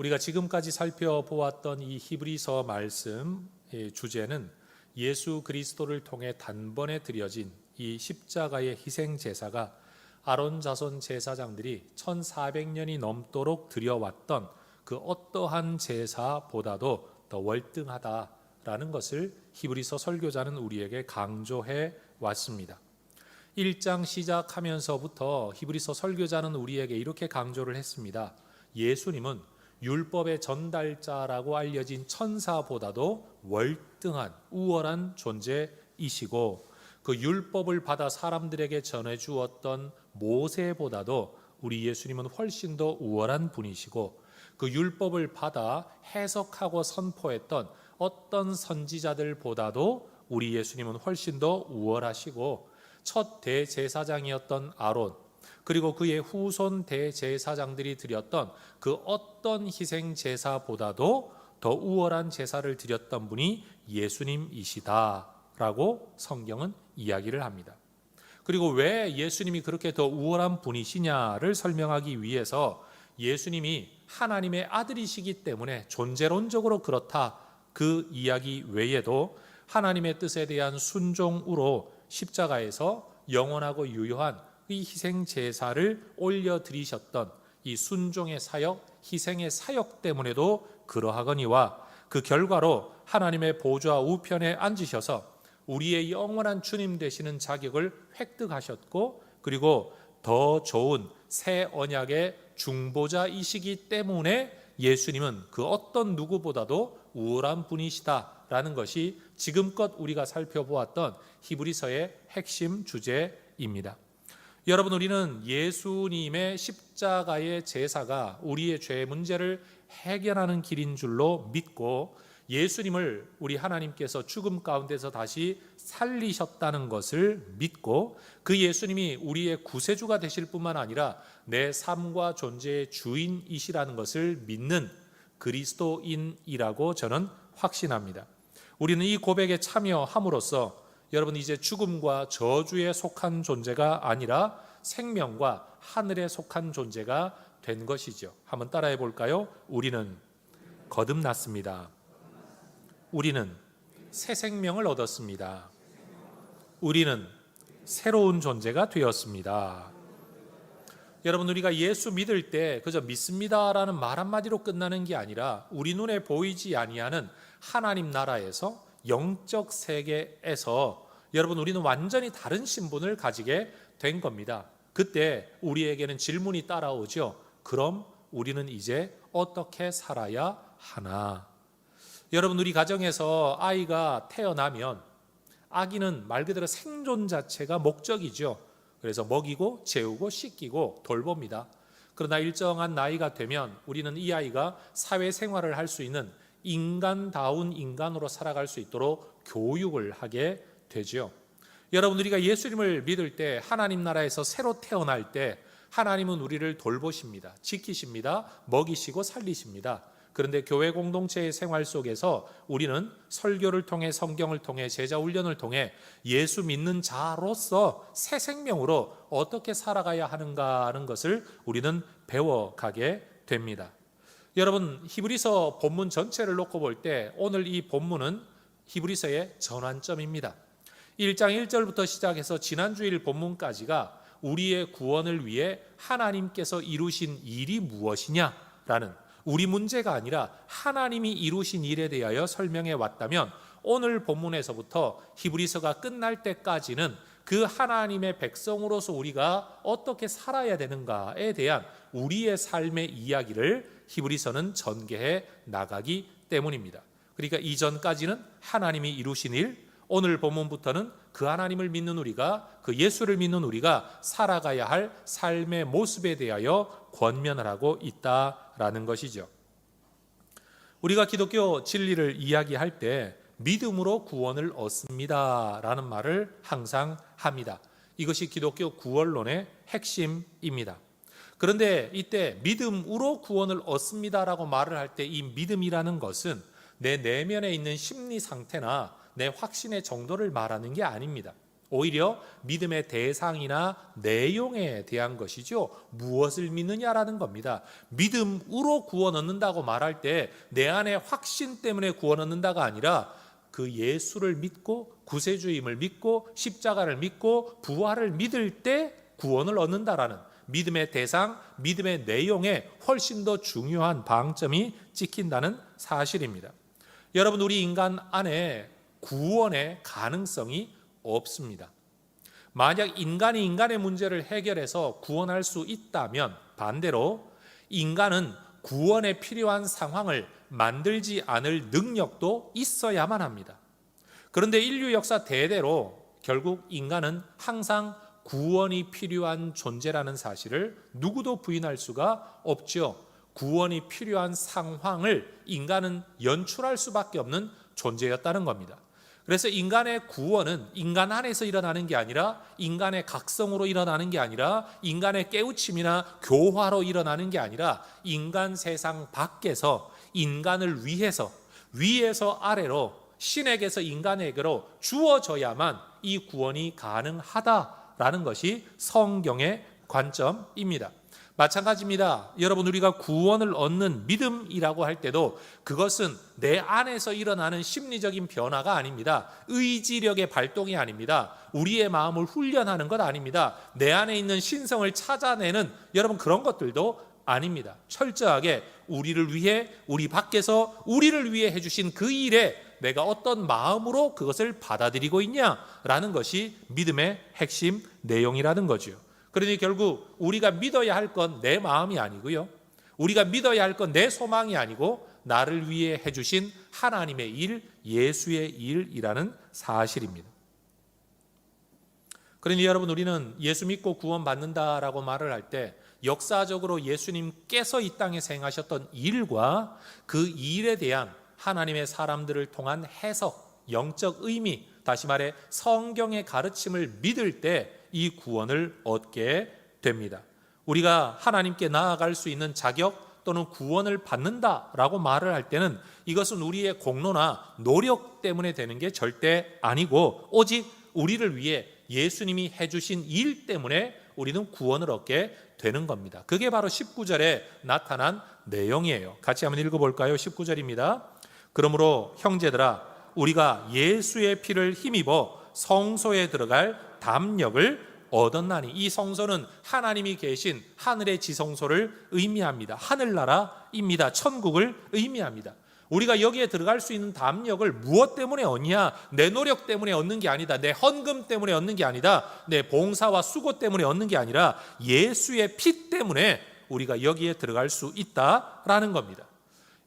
우리가 지금까지 살펴보았던 이 히브리서 말씀의 주제는 예수 그리스도를 통해 단번에 드려진 이 십자가의 희생 제사가 아론 자손 제사장들이 1400년이 넘도록 드려왔던 그 어떠한 제사보다도 더 월등하다라는 것을 히브리서 설교자는 우리에게 강조해 왔습니다. 1장 시작하면서부터 히브리서 설교자는 우리에게 이렇게 강조를 했습니다. 예수님은 율법의 전달자라고 알려진 천사보다도 월등한 우월한 존재이시고, 그 율법을 받아 사람들에게 전해주었던 모세보다도 우리 예수님은 훨씬 더 우월한 분이시고, 그 율법을 받아 해석하고 선포했던 어떤 선지자들보다도 우리 예수님은 훨씬 더 우월하시고, 첫 대제사장이었던 아론, 그리고 그의 후손 대제사장들이 드렸던 그 어떤 희생 제사보다도 더 우월한 제사를 드렸던 분이 예수님이시다라고 성경은 이야기를 합니다. 그리고 왜 예수님이 그렇게 더 우월한 분이시냐를 설명하기 위해서 예수님이 하나님의 아들이시기 때문에 존재론적으로 그렇다, 그 이야기 외에도 하나님의 뜻에 대한 순종으로 십자가에서 영원하고 유효한 이 희생 제사를 올려드리셨던 이 순종의 사역, 희생의 사역 때문에도 그러하거니와, 그 결과로 하나님의 보좌 우편에 앉으셔서 우리의 영원한 주님 되시는 자격을 획득하셨고, 그리고 더 좋은 새 언약의 중보자이시기 때문에 예수님은 그 어떤 누구보다도 우월한 분이시다라는 것이 지금껏 우리가 살펴보았던 히브리서의 핵심 주제입니다. 여러분, 우리는 예수님의 십자가의 제사가 우리의 죄 문제를 해결하는 길인 줄로 믿고, 예수님을 우리 하나님께서 죽음 가운데서 다시 살리셨다는 것을 믿고, 그 예수님이 우리의 구세주가 되실 뿐만 아니라 내 삶과 존재의 주인이시라는 것을 믿는 그리스도인이라고 저는 확신합니다. 우리는 이 고백에 참여함으로써 여러분, 이제 죽음과 저주에 속한 존재가 아니라 생명과 하늘에 속한 존재가 된 것이죠. 한번 따라해 볼까요? 우리는 거듭났습니다. 우리는 새 생명을 얻었습니다. 우리는 새로운 존재가 되었습니다. 여러분, 우리가 예수 믿을 때 그저 믿습니다라는 말 한마디로 끝나는 게 아니라 우리 눈에 보이지 아니하는 하나님 나라에서, 영적 세계에서 여러분, 우리는 완전히 다른 신분을 가지게 된 겁니다. 그때 우리에게는 질문이 따라오죠. 그럼 우리는 이제 어떻게 살아야 하나? 여러분, 우리 가정에서 아이가 태어나면 아기는 말 그대로 생존 자체가 목적이죠. 그래서 먹이고 재우고 씻기고 돌봅니다. 그러나 일정한 나이가 되면 우리는 이 아이가 사회생활을 할 수 있는 인간다운 인간으로 살아갈 수 있도록 교육을 하게 되죠. 여러분, 우리가 예수님을 믿을 때, 하나님 나라에서 새로 태어날 때 하나님은 우리를 돌보십니다. 지키십니다. 먹이시고 살리십니다. 그런데 교회 공동체의 생활 속에서 우리는 설교를 통해, 성경을 통해, 제자 훈련을 통해 예수 믿는 자로서 새 생명으로 어떻게 살아가야 하는가 하는 것을 우리는 배워가게 됩니다. 여러분, 히브리서 본문 전체를 놓고 볼 때 오늘 이 본문은 히브리서의 전환점입니다. 1장 1절부터 시작해서 지난주일 본문까지가 우리의 구원을 위해 하나님께서 이루신 일이 무엇이냐라는, 우리 문제가 아니라 하나님이 이루신 일에 대하여 설명해 왔다면, 오늘 본문에서부터 히브리서가 끝날 때까지는 그 하나님의 백성으로서 우리가 어떻게 살아야 되는가에 대한 우리의 삶의 이야기를 히브리서는 전개해 나가기 때문입니다. 그러니까 이전까지는 하나님이 이루신 일, 오늘 본문부터는 그 하나님을 믿는 우리가, 그 예수를 믿는 우리가 살아가야 할 삶의 모습에 대하여 권면을 하고 있다라는 것이죠. 우리가 기독교 진리를 이야기할 때 믿음으로 구원을 얻습니다라는 말을 항상 합니다. 이것이 기독교 구원론의 핵심입니다. 그런데 이때 믿음으로 구원을 얻습니다라고 말을 할 때 이 믿음이라는 것은 내 내면에 있는 심리 상태나 내 확신의 정도를 말하는 게 아닙니다. 오히려 믿음의 대상이나 내용에 대한 것이죠. 무엇을 믿느냐라는 겁니다. 믿음으로 구원 얻는다고 말할 때 내 안에 확신 때문에 구원 얻는다가 아니라 그 예수를 믿고 구세주임을 믿고 십자가를 믿고 부활을 믿을 때 구원을 얻는다라는 믿음의 대상, 믿음의 내용에 훨씬 더 중요한 방점이 찍힌다는 사실입니다. 여러분, 우리 인간 안에 구원의 가능성이 없습니다. 만약 인간이 인간의 문제를 해결해서 구원할 수 있다면 반대로 인간은 구원에 필요한 상황을 만들지 않을 능력도 있어야만 합니다. 그런데 인류 역사 대대로 결국 인간은 항상 구원이 필요한 존재라는 사실을 누구도 부인할 수가 없죠. 구원이 필요한 상황을 인간은 연출할 수밖에 없는 존재였다는 겁니다. 그래서 인간의 구원은 인간 안에서 일어나는 게 아니라 인간의 각성으로 일어나는 게 아니라 인간의 깨우침이나 교화로 일어나는 게 아니라 인간 세상 밖에서 인간을 위해서 위에서 아래로 신에게서 인간에게로 주어져야만 이 구원이 가능하다라는 것이 성경의 관점입니다. 마찬가지입니다. 여러분, 우리가 구원을 얻는 믿음이라고 할 때도 그것은 내 안에서 일어나는 심리적인 변화가 아닙니다. 의지력의 발동이 아닙니다. 우리의 마음을 훈련하는 것 아닙니다. 내 안에 있는 신성을 찾아내는 여러분 그런 것들도 아닙니다. 철저하게 우리를 위해 우리 밖에서 우리를 위해 해주신 그 일에 내가 어떤 마음으로 그것을 받아들이고 있냐라는 것이 믿음의 핵심 내용이라는 거죠. 그러니 결국 우리가 믿어야 할 건 내 마음이 아니고요. 우리가 믿어야 할 건 내 소망이 아니고 나를 위해 해주신 하나님의 일, 예수의 일이라는 사실입니다. 그러니 여러분, 우리는 예수 믿고 구원받는다라고 말을 할 때 역사적으로 예수님께서 이 땅에 행하셨던 일과 그 일에 대한 하나님의 사람들을 통한 해석, 영적 의미, 다시 말해 성경의 가르침을 믿을 때 이 구원을 얻게 됩니다. 우리가 하나님께 나아갈 수 있는 자격 또는 구원을 받는다라고 말을 할 때는 이것은 우리의 공로나 노력 때문에 되는 게 절대 아니고 오직 우리를 위해 예수님이 해주신 일 때문에 우리는 구원을 얻게 되는 겁니다. 그게 바로 19절에 나타난 내용이에요. 같이 한번 읽어볼까요? 19절입니다. 그러므로 형제들아, 우리가 예수의 피를 힘입어 성소에 들어갈 담력을 얻었나니. 이 성소는 하나님이 계신 하늘의 지성소를 의미합니다. 하늘나라입니다. 천국을 의미합니다. 우리가 여기에 들어갈 수 있는 담력을 무엇 때문에 얻냐? 내 노력 때문에 얻는 게 아니다. 내 헌금 때문에 얻는 게 아니다. 내 봉사와 수고 때문에 얻는 게 아니라 예수의 피 때문에 우리가 여기에 들어갈 수 있다라는 겁니다.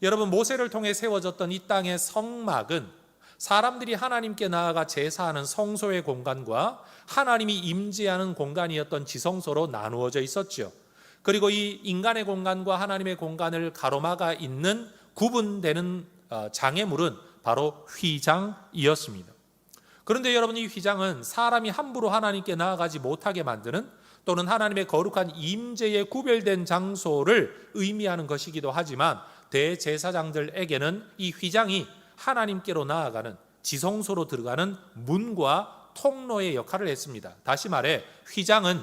여러분, 모세를 통해 세워졌던 이 땅의 성막은 사람들이 하나님께 나아가 제사하는 성소의 공간과 하나님이 임재하는 공간이었던 지성소로 나누어져 있었죠. 그리고 이 인간의 공간과 하나님의 공간을 가로막아 있는 구분되는 장애물은 바로 휘장이었습니다. 그런데 여러분, 이 휘장은 사람이 함부로 하나님께 나아가지 못하게 만드는 또는 하나님의 거룩한 임재에 구별된 장소를 의미하는 것이기도 하지만 대제사장들에게는 이 휘장이 하나님께로 나아가는 지성소로 들어가는 문과 통로의 역할을 했습니다. 다시 말해 휘장은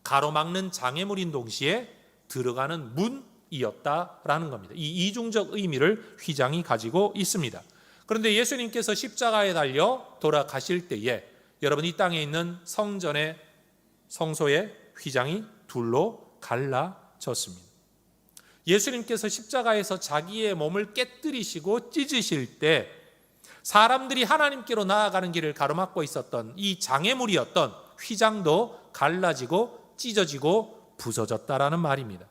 가로막는 장애물인 동시에 들어가는 문이었다라는 겁니다. 이 이중적 의미를 휘장이 가지고 있습니다. 그런데 예수님께서 십자가에 달려 돌아가실 때에 여러분, 이 땅에 있는 성전의 성소의 휘장이 둘로 갈라졌습니다. 예수님께서 십자가에서 자기의 몸을 깨뜨리시고 찢으실 때 사람들이 하나님께로 나아가는 길을 가로막고 있었던 이 장애물이었던 휘장도 갈라지고 찢어지고 부서졌다라는 말입니다.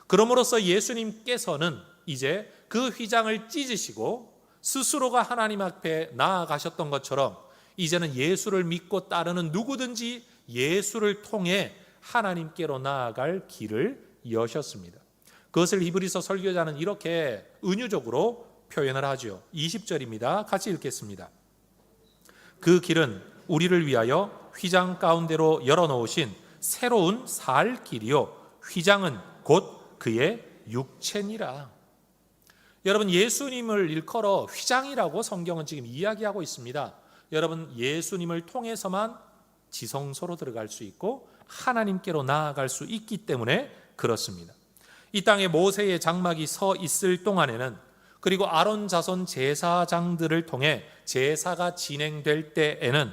그럼으로써 예수님께서는 이제 그 휘장을 찢으시고 스스로가 하나님 앞에 나아가셨던 것처럼 이제는 예수를 믿고 따르는 누구든지 예수를 통해 하나님께로 나아갈 길을 여셨습니다. 그것을 히브리서 설교자는 이렇게 은유적으로 표현을 하죠. 20절입니다. 같이 읽겠습니다. 그 길은 우리를 위하여 휘장 가운데로 열어놓으신 새로운 살 길이요 휘장은 곧 그의 육체니라. 여러분, 예수님을 일컬어 휘장이라고 성경은 지금 이야기하고 있습니다. 여러분, 예수님을 통해서만 지성소로 들어갈 수 있고 하나님께로 나아갈 수 있기 때문에 그렇습니다. 이 땅에 모세의 장막이 서 있을 동안에는, 그리고 아론 자손 제사장들을 통해 제사가 진행될 때에는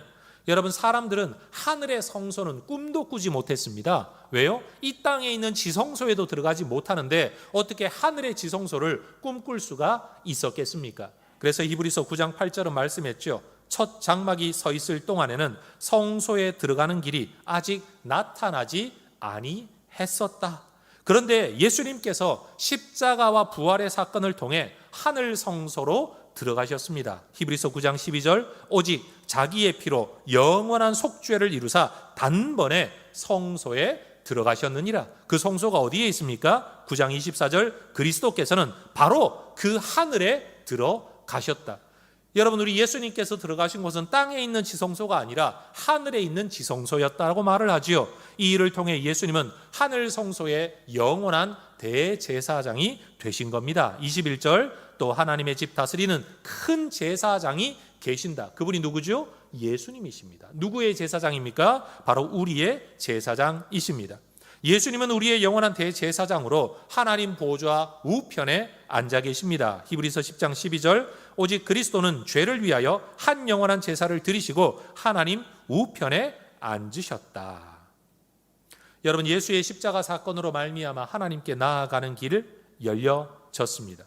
여러분, 사람들은 하늘의 성소는 꿈도 꾸지 못했습니다. 왜요? 이 땅에 있는 지성소에도 들어가지 못하는데 어떻게 하늘의 지성소를 꿈꿀 수가 있었겠습니까? 그래서 히브리서 9장 8절은 말씀했죠. 첫 장막이 서 있을 동안에는 성소에 들어가는 길이 아직 나타나지 아니했었다. 그런데 예수님께서 십자가와 부활의 사건을 통해 하늘 성소로 들어가셨습니다. 히브리서 9장 12절, 오직 자기의 피로 영원한 속죄를 이루사 단번에 성소에 들어가셨느니라. 그 성소가 어디에 있습니까? 9장 24절, 그리스도께서는 바로 그 하늘에 들어가셨다. 여러분, 우리 예수님께서 들어가신 곳은 땅에 있는 지성소가 아니라 하늘에 있는 지성소였다고 말을 하지요. 이 일을 통해 예수님은 하늘 성소의 영원한 대제사장이 되신 겁니다. 21절, 또 하나님의 집 다스리는 큰 제사장이 계신다. 그분이 누구죠? 예수님이십니다. 누구의 제사장입니까? 바로 우리의 제사장이십니다. 예수님은 우리의 영원한 대제사장으로 하나님 보좌 우편에 앉아 계십니다. 히브리서 10장 12절, 오직 그리스도는 죄를 위하여 한 영원한 제사를 드리시고 하나님 우편에 앉으셨다. 여러분, 예수의 십자가 사건으로 말미암아 하나님께 나아가는 길을 열려졌습니다.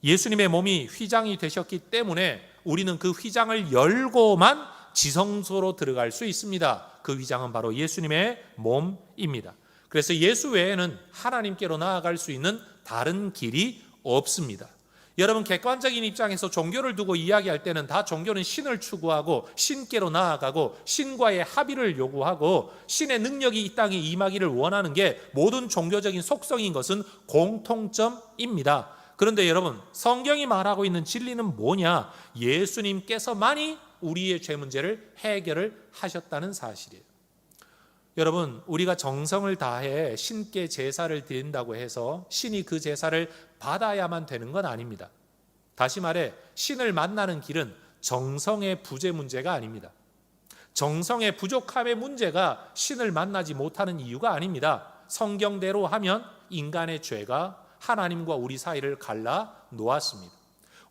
예수님의 몸이 휘장이 되셨기 때문에 우리는 그 휘장을 열고만 지성소로 들어갈 수 있습니다. 그 휘장은 바로 예수님의 몸입니다. 그래서 예수 외에는 하나님께로 나아갈 수 있는 다른 길이 없습니다. 여러분, 객관적인 입장에서 종교를 두고 이야기할 때는 다 종교는 신을 추구하고 신께로 나아가고 신과의 합의를 요구하고 신의 능력이 이 땅에 임하기를 원하는 게 모든 종교적인 속성인 것은 공통점입니다. 그런데 여러분, 성경이 말하고 있는 진리는 뭐냐? 예수님께서만이 우리의 죄 문제를 해결을 하셨다는 사실이에요. 여러분, 우리가 정성을 다해 신께 제사를 드린다고 해서 신이 그 제사를 받아야만 되는 건 아닙니다. 다시 말해, 신을 만나는 길은 정성의 부재 문제가 아닙니다. 정성의 부족함의 문제가 신을 만나지 못하는 이유가 아닙니다. 성경대로 하면 인간의 죄가 하나님과 우리 사이를 갈라 놓았습니다.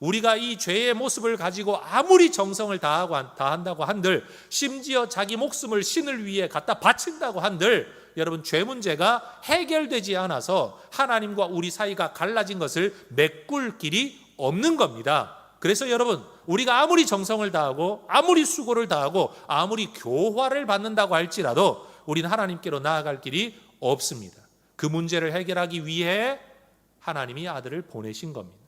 우리가 이 죄의 모습을 가지고 아무리 정성을 다한다고 한들, 심지어 자기 목숨을 신을 위해 갖다 바친다고 한들, 여러분, 죄 문제가 해결되지 않아서 하나님과 우리 사이가 갈라진 것을 메꿀 길이 없는 겁니다. 그래서 여러분, 우리가 아무리 정성을 다하고 아무리 수고를 다하고 아무리 교화를 받는다고 할지라도 우리는 하나님께로 나아갈 길이 없습니다. 그 문제를 해결하기 위해 하나님이 아들을 보내신 겁니다.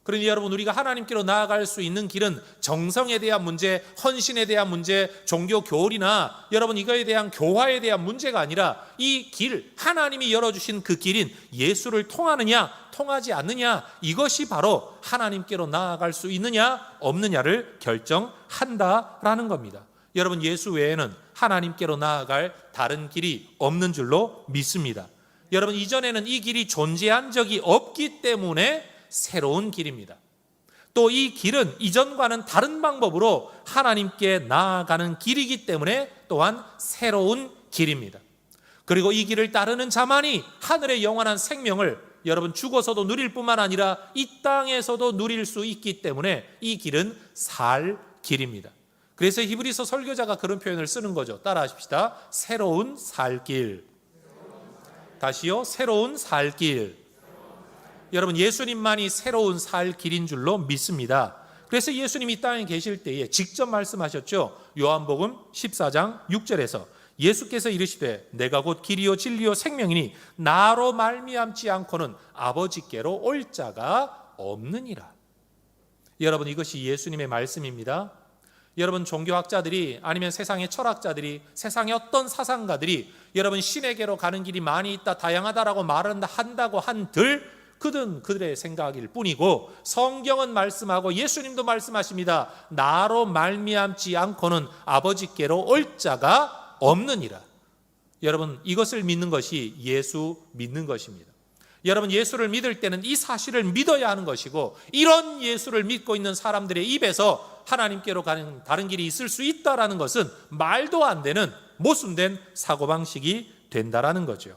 그러니 여러분, 우리가 하나님께로 나아갈 수 있는 길은 정성에 대한 문제, 헌신에 대한 문제, 종교 교리나 여러분 이거에 대한 교화에 대한 문제가 아니라 이 길, 하나님이 열어주신 그 길인 예수를 통하느냐 통하지 않느냐, 이것이 바로 하나님께로 나아갈 수 있느냐 없느냐를 결정한다라는 겁니다. 여러분, 예수 외에는 하나님께로 나아갈 다른 길이 없는 줄로 믿습니다. 여러분, 이전에는 이 길이 존재한 적이 없기 때문에 새로운 길입니다. 또 이 길은 이전과는 다른 방법으로 하나님께 나아가는 길이기 때문에 또한 새로운 길입니다. 그리고 이 길을 따르는 자만이 하늘의 영원한 생명을 여러분 죽어서도 누릴 뿐만 아니라 이 땅에서도 누릴 수 있기 때문에 이 길은 살 길입니다. 그래서 히브리서 설교자가 그런 표현을 쓰는 거죠. 따라하십시다. 새로운 살 길. 다시요. 새로운 살 길. 여러분, 예수님만이 새로운 살 길인 줄로 믿습니다. 그래서 예수님이 이 땅에 계실 때에 직접 말씀하셨죠. 요한복음 14장 6절에서 예수께서 이르시되 내가 곧 길이요 진리요 생명이니 나로 말미암지 않고는 아버지께로 올 자가 없느니라. 여러분, 이것이 예수님의 말씀입니다. 여러분, 종교학자들이 아니면 세상의 철학자들이, 세상의 어떤 사상가들이 여러분 신에게로 가는 길이 많이 있다, 다양하다라고 말한다고 한들 그들의 생각일 뿐이고, 성경은 말씀하고 예수님도 말씀하십니다. 나로 말미암지 않고는 아버지께로 올 자가 없느니라. 여러분, 이것을 믿는 것이 예수 믿는 것입니다. 여러분, 예수를 믿을 때는 이 사실을 믿어야 하는 것이고, 이런 예수를 믿고 있는 사람들의 입에서 하나님께로 가는 다른 길이 있을 수 있다라는 것은 말도 안 되는 모순된 사고방식이 된다라는 거죠.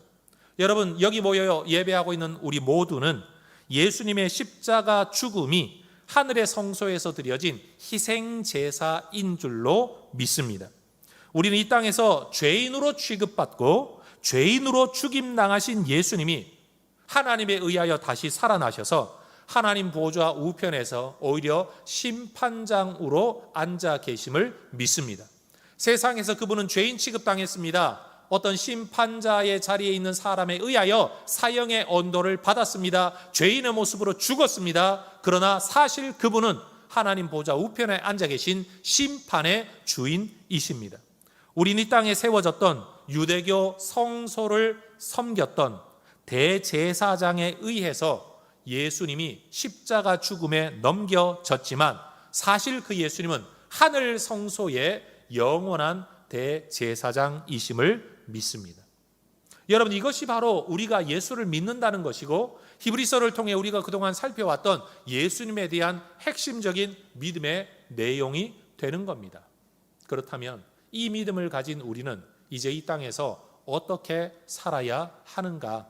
여러분, 여기 모여 예배하고 있는 우리 모두는 예수님의 십자가 죽음이 하늘의 성소에서 드려진 희생 제사인 줄로 믿습니다. 우리는 이 땅에서 죄인으로 취급받고 죄인으로 죽임당하신 예수님이 하나님에 의하여 다시 살아나셔서 하나님 보좌 우편에서 오히려 심판장으로 앉아 계심을 믿습니다. 세상에서 그분은 죄인 취급당했습니다. 어떤 심판자의 자리에 있는 사람에 의하여 사형의 언도를 받았습니다. 죄인의 모습으로 죽었습니다. 그러나 사실 그분은 하나님 보좌 우편에 앉아 계신 심판의 주인이십니다. 우리는 이 땅에 세워졌던 유대교 성소를 섬겼던 대제사장에 의해서 예수님이 십자가 죽음에 넘겨졌지만 사실 그 예수님은 하늘 성소의 영원한 대제사장이심을 믿습니다. 여러분, 이것이 바로 우리가 예수를 믿는다는 것이고 히브리서를 통해 우리가 그동안 살펴왔던 예수님에 대한 핵심적인 믿음의 내용이 되는 겁니다. 그렇다면 이 믿음을 가진 우리는 이제 이 땅에서 어떻게 살아야 하는가?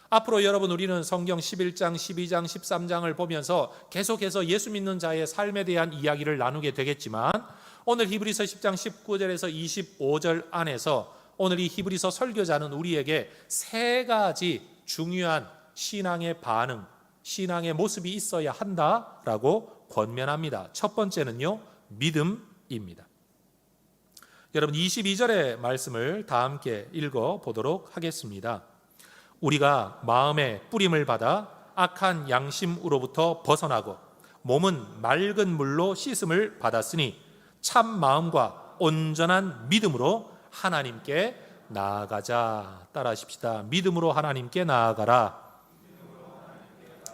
앞으로 여러분, 우리는 성경 11장, 12장, 13장을 보면서 계속해서 예수 믿는 자의 삶에 대한 이야기를 나누게 되겠지만 오늘 히브리서 10장 19절에서 25절 안에서 오늘 이 히브리서 설교자는 우리에게 세 가지 중요한 신앙의 반응, 신앙의 모습이 있어야 한다라고 권면합니다. 첫 번째는요, 믿음입니다. 여러분, 22절의 말씀을 다 함께 읽어보도록 하겠습니다. 우리가 마음의 뿌림을 받아 악한 양심으로부터 벗어나고 몸은 맑은 물로 씻음을 받았으니 참 마음과 온전한 믿음으로 하나님께 나아가자. 따라하십시다. 믿음으로 하나님께 나아가라.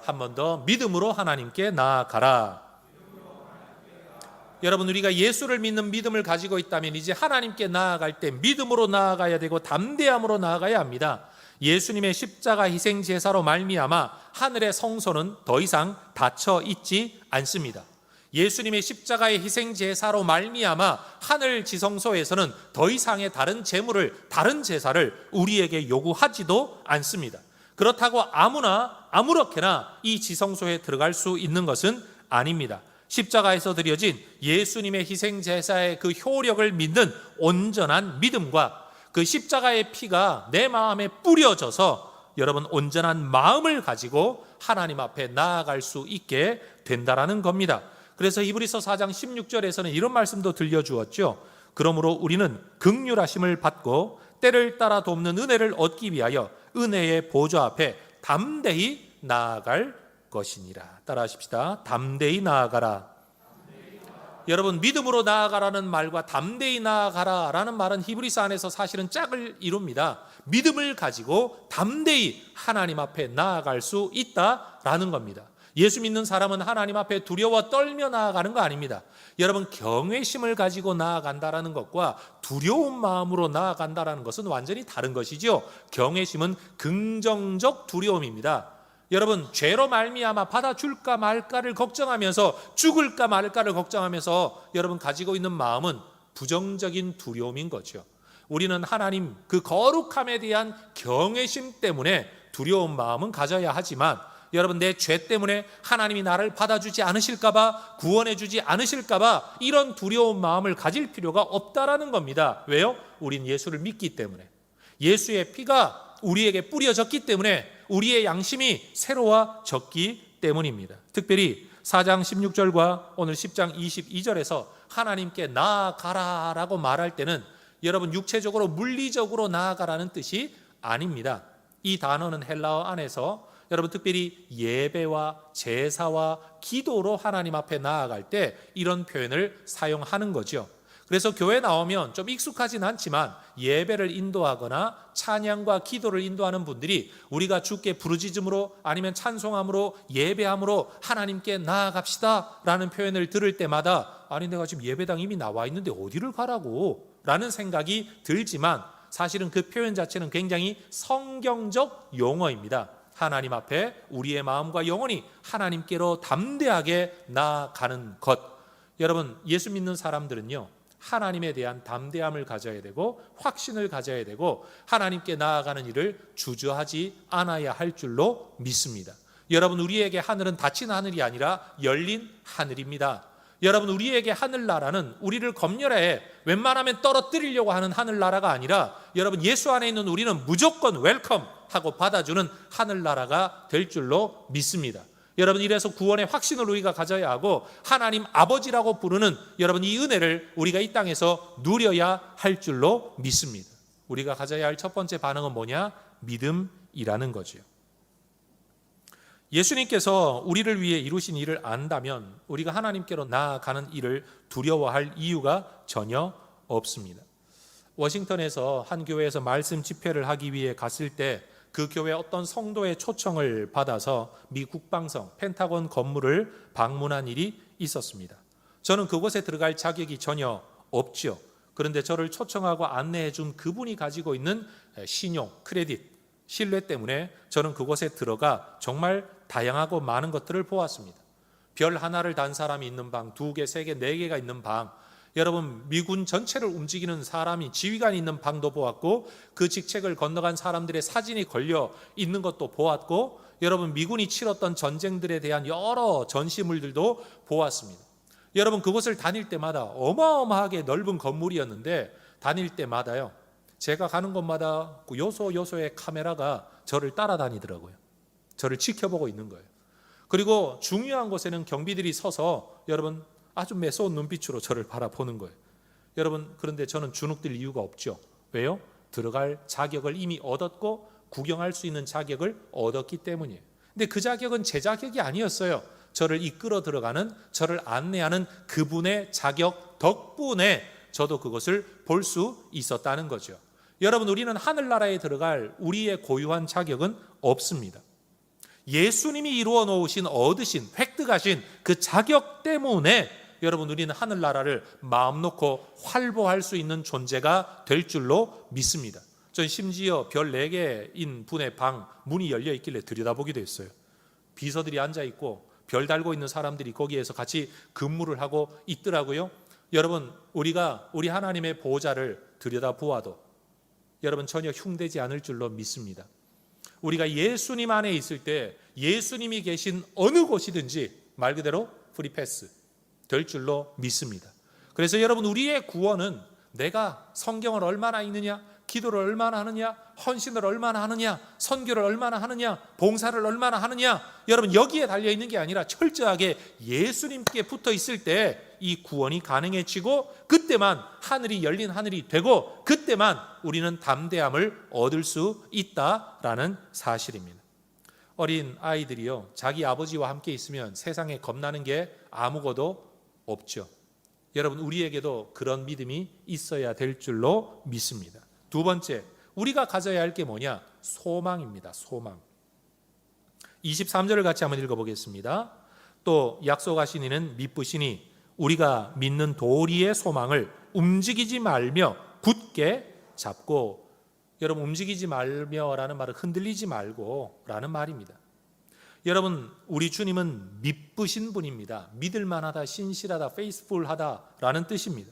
한 번 더, 믿음으로 하나님께 나아가라. 여러분, 우리가 예수를 믿는 믿음을 가지고 있다면 이제 하나님께 나아갈 때 믿음으로 나아가야 되고 담대함으로 나아가야 합니다. 예수님의 십자가 희생 제사로 말미암아 하늘의 성소는 더 이상 닫혀 있지 않습니다. 예수님의 십자가의 희생 제사로 말미암아 하늘 지성소에서는 더 이상의 다른 제물을, 다른 제사를 우리에게 요구하지도 않습니다. 그렇다고 아무렇게나 이 지성소에 들어갈 수 있는 것은 아닙니다. 십자가에서 드려진 예수님의 희생 제사의 그 효력을 믿는 온전한 믿음과 그 십자가의 피가 내 마음에 뿌려져서 여러분 온전한 마음을 가지고 하나님 앞에 나아갈 수 있게 된다라는 겁니다. 그래서 히브리서 4장 16절에서는 이런 말씀도 들려주었죠. 그러므로 우리는 긍휼하심을 받고 때를 따라 돕는 은혜를 얻기 위하여 은혜의 보좌 앞에 담대히 나아갈 것이니라. 따라하십시다. 담대히 나아가라. 여러분, 믿음으로 나아가라는 말과 담대히 나아가라라는 말은 히브리서 안에서 사실은 짝을 이룹니다. 믿음을 가지고 담대히 하나님 앞에 나아갈 수 있다라는 겁니다. 예수 믿는 사람은 하나님 앞에 두려워 떨며 나아가는 거 아닙니다. 여러분, 경외심을 가지고 나아간다라는 것과 두려운 마음으로 나아간다라는 것은 완전히 다른 것이죠. 경외심은 긍정적 두려움입니다. 여러분, 죄로 말미암아 받아줄까 말까를 걱정하면서 죽을까 말까를 걱정하면서 여러분 가지고 있는 마음은 부정적인 두려움인 거죠. 우리는 하나님 그 거룩함에 대한 경외심 때문에 두려운 마음은 가져야 하지만 여러분, 내 죄 때문에 하나님이 나를 받아주지 않으실까봐, 구원해주지 않으실까봐 이런 두려운 마음을 가질 필요가 없다라는 겁니다. 왜요? 우린 예수를 믿기 때문에, 예수의 피가 우리에게 뿌려졌기 때문에 우리의 양심이 새로워졌기 때문입니다. 특별히 4장 16절과 오늘 10장 22절에서 하나님께 나아가라라고 말할 때는 여러분 육체적으로 물리적으로 나아가라는 뜻이 아닙니다. 이 단어는 헬라어 안에서 여러분 특별히 예배와 제사와 기도로 하나님 앞에 나아갈 때 이런 표현을 사용하는 거죠. 그래서 교회 나오면 좀 익숙하진 않지만 예배를 인도하거나 찬양과 기도를 인도하는 분들이 우리가 주께 부르짖음으로 아니면 찬송함으로 예배함으로 하나님께 나아갑시다 라는 표현을 들을 때마다 아니 내가 지금 예배당 이미 나와 있는데 어디를 가라고 라는 생각이 들지만 사실은 그 표현 자체는 굉장히 성경적 용어입니다. 하나님 앞에 우리의 마음과 영혼이 하나님께로 담대하게 나아가는 것. 여러분, 예수 믿는 사람들은요, 하나님에 대한 담대함을 가져야 되고 확신을 가져야 되고 하나님께 나아가는 일을 주저하지 않아야 할 줄로 믿습니다. 여러분, 우리에게 하늘은 닫힌 하늘이 아니라 열린 하늘입니다. 여러분, 우리에게 하늘나라는 우리를 검열해 웬만하면 떨어뜨리려고 하는 하늘나라가 아니라 여러분, 예수 안에 있는 우리는 무조건 웰컴 하고 받아주는 하늘나라가 될 줄로 믿습니다. 여러분, 이래서 구원의 확신을 우리가 가져야 하고 하나님 아버지라고 부르는 여러분 이 은혜를 우리가 이 땅에서 누려야 할 줄로 믿습니다. 우리가 가져야 할 첫 번째 반응은 뭐냐? 믿음이라는 거죠. 예수님께서 우리를 위해 이루신 일을 안다면 우리가 하나님께로 나아가는 일을 두려워할 이유가 전혀 없습니다. 워싱턴에서 한 교회에서 말씀 집회를 하기 위해 갔을 때 그 교회 어떤 성도의 초청을 받아서 미 국방성 펜타곤 건물을 방문한 일이 있었습니다. 저는 그곳에 들어갈 자격이 전혀 없죠. 그런데 저를 초청하고 안내해 준 그분이 가지고 있는 신용, 크레딧, 신뢰 때문에 저는 그곳에 들어가 정말 다양하고 많은 것들을 보았습니다. 별 하나를 단 사람이 있는 방, 2개, 3개, 4개가 있는 방, 여러분 미군 전체를 움직이는 사람이 지휘관이 있는 방도 보았고 그 직책을 건너간 사람들의 사진이 걸려 있는 것도 보았고 여러분 미군이 치렀던 전쟁들에 대한 여러 전시물들도 보았습니다. 여러분 그곳을 다닐 때마다 어마어마하게 넓은 건물이었는데 다닐 때마다요 제가 가는 곳마다 요소요소의 카메라가 저를 따라다니더라고요. 저를 지켜보고 있는 거예요. 그리고 중요한 곳에는 경비들이 서서 여러분 아주 매서운 눈빛으로 저를 바라보는 거예요. 여러분 그런데 저는 주눅들 이유가 없죠. 왜요? 들어갈 자격을 이미 얻었고 구경할 수 있는 자격을 얻었기 때문이에요. 근데 그 자격은 제 자격이 아니었어요. 저를 이끌어 들어가는, 저를 안내하는 그분의 자격 덕분에 저도 그것을 볼 수 있었다는 거죠. 여러분 우리는 하늘나라에 들어갈 우리의 고유한 자격은 없습니다. 예수님이 이루어 놓으신, 얻으신, 획득하신 그 자격 때문에 여러분 우리는 하늘나라를 마음 놓고 활보할 수 있는 존재가 될 줄로 믿습니다. 전 심지어 별 4개인 분의 방 문이 열려 있길래 들여다보기도 했어요. 비서들이 앉아 있고 별 달고 있는 사람들이 거기에서 같이 근무를 하고 있더라고요. 여러분 우리가 우리 하나님의 보호자를 들여다보아도 여러분 전혀 흉되지 않을 줄로 믿습니다. 우리가 예수님 안에 있을 때 예수님이 계신 어느 곳이든지 말 그대로 프리패스 될 줄로 믿습니다. 그래서 여러분 우리의 구원은 내가 성경을 얼마나 읽느냐, 기도를 얼마나 하느냐, 헌신을 얼마나 하느냐, 선교를 얼마나 하느냐, 봉사를 얼마나 하느냐, 여러분 여기에 달려있는 게 아니라 철저하게 예수님께 붙어 있을 때 이 구원이 가능해지고 그때만 하늘이 열린 하늘이 되고 그때만 우리는 담대함을 얻을 수 있다라는 사실입니다. 어린 아이들이요 자기 아버지와 함께 있으면 세상에 겁나는 게 아무것도 없죠. 여러분 우리에게도 그런 믿음이 있어야 될 줄로 믿습니다. 두 번째, 우리가 가져야 할 게 뭐냐? 소망입니다. 소망. 23절을 같이 한번 읽어보겠습니다. 또 약속하신 이는 미쁘시니 우리가 믿는 도리의 소망을 움직이지 말며 굳게 잡고, 여러분 움직이지 말며라는 말은 흔들리지 말고 라는 말입니다. 여러분 우리 주님은 미쁘신 분입니다. 믿을만하다, 신실하다, 페이스풀하다라는 뜻입니다.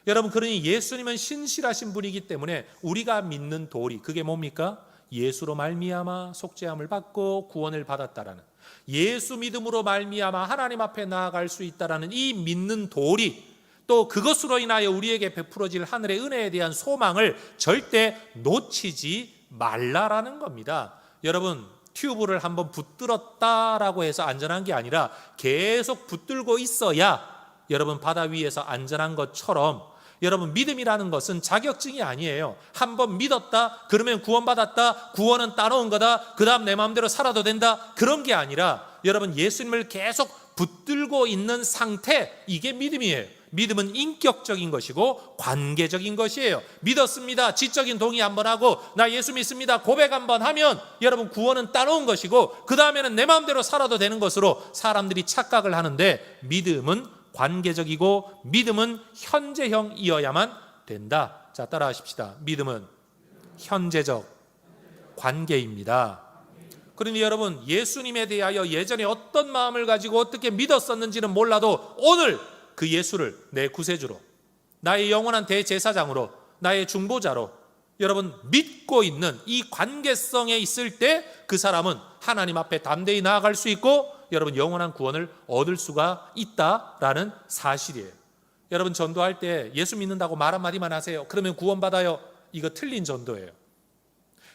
여러분 그러니 예수님은 신실하신 분이기 때문에 우리가 믿는 도리, 그게 뭡니까? 예수로 말미암아 속죄함을 받고 구원을 받았다라는, 예수 믿음으로 말미암아 하나님 앞에 나아갈 수 있다라는 이 믿는 도리, 또 그것으로 인하여 우리에게 베풀어질 하늘의 은혜에 대한 소망을 절대 놓치지 말라라는 겁니다. 여러분 튜브를 한번 붙들었다라고 해서 안전한 게 아니라 계속 붙들고 있어야 여러분 바다 위에서 안전한 것처럼, 여러분 믿음이라는 것은 자격증이 아니에요. 한번 믿었다 그러면 구원받았다, 구원은 따놓은 거다, 그 다음 내 마음대로 살아도 된다, 그런 게 아니라 여러분 예수님을 계속 붙들고 있는 상태, 이게 믿음이에요. 믿음은 인격적인 것이고 관계적인 것이에요. 믿었습니다, 지적인 동의 한번 하고 나 예수 믿습니다 고백 한번 하면 여러분 구원은 따놓은 것이고 그 다음에는 내 마음대로 살아도 되는 것으로 사람들이 착각을 하는데, 믿음은 관계적이고 믿음은 현재형이어야만 된다. 자, 따라하십시다. 믿음은 현재적 관계입니다. 그러니 여러분 예수님에 대하여 예전에 어떤 마음을 가지고 어떻게 믿었었는지는 몰라도 오늘 그 예수를 내 구세주로, 나의 영원한 대제사장으로, 나의 중보자로 여러분 믿고 있는 이 관계성에 있을 때 그 사람은 하나님 앞에 담대히 나아갈 수 있고 여러분 영원한 구원을 얻을 수가 있다라는 사실이에요. 여러분 전도할 때 예수 믿는다고 말 한마디만 하세요. 그러면 구원받아요. 이거 틀린 전도예요.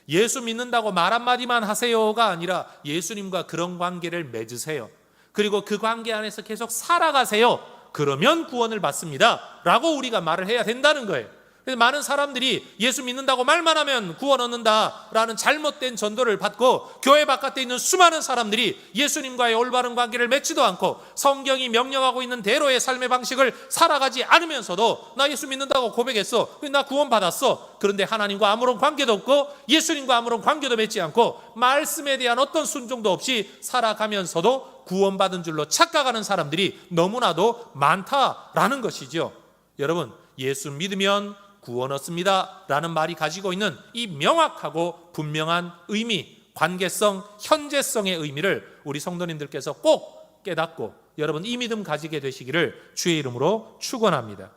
예수 믿는다고 말 한마디만 하세요가 아니라 예수님과 그런 관계를 맺으세요. 그리고 그 관계 안에서 계속 살아가세요. 그러면 구원을 받습니다 라고 우리가 말을 해야 된다는 거예요. 그래서 많은 사람들이 예수 믿는다고 말만 하면 구원 얻는다라는 잘못된 전도를 받고 교회 바깥에 있는 수많은 사람들이 예수님과의 올바른 관계를 맺지도 않고 성경이 명령하고 있는 대로의 삶의 방식을 살아가지 않으면서도 나 예수 믿는다고 고백했어, 나 구원 받았어. 그런데 하나님과 아무런 관계도 없고 예수님과 아무런 관계도 맺지 않고 말씀에 대한 어떤 순종도 없이 살아가면서도 구원받은 줄로 착각하는 사람들이 너무나도 많다라는 것이죠. 여러분, 예수 믿으면 구원 얻습니다 라는 말이 가지고 있는 이 명확하고 분명한 의미, 관계성, 현재성의 의미를 우리 성도님들께서 꼭 깨닫고 여러분 이 믿음 가지게 되시기를 주의 이름으로 축원합니다.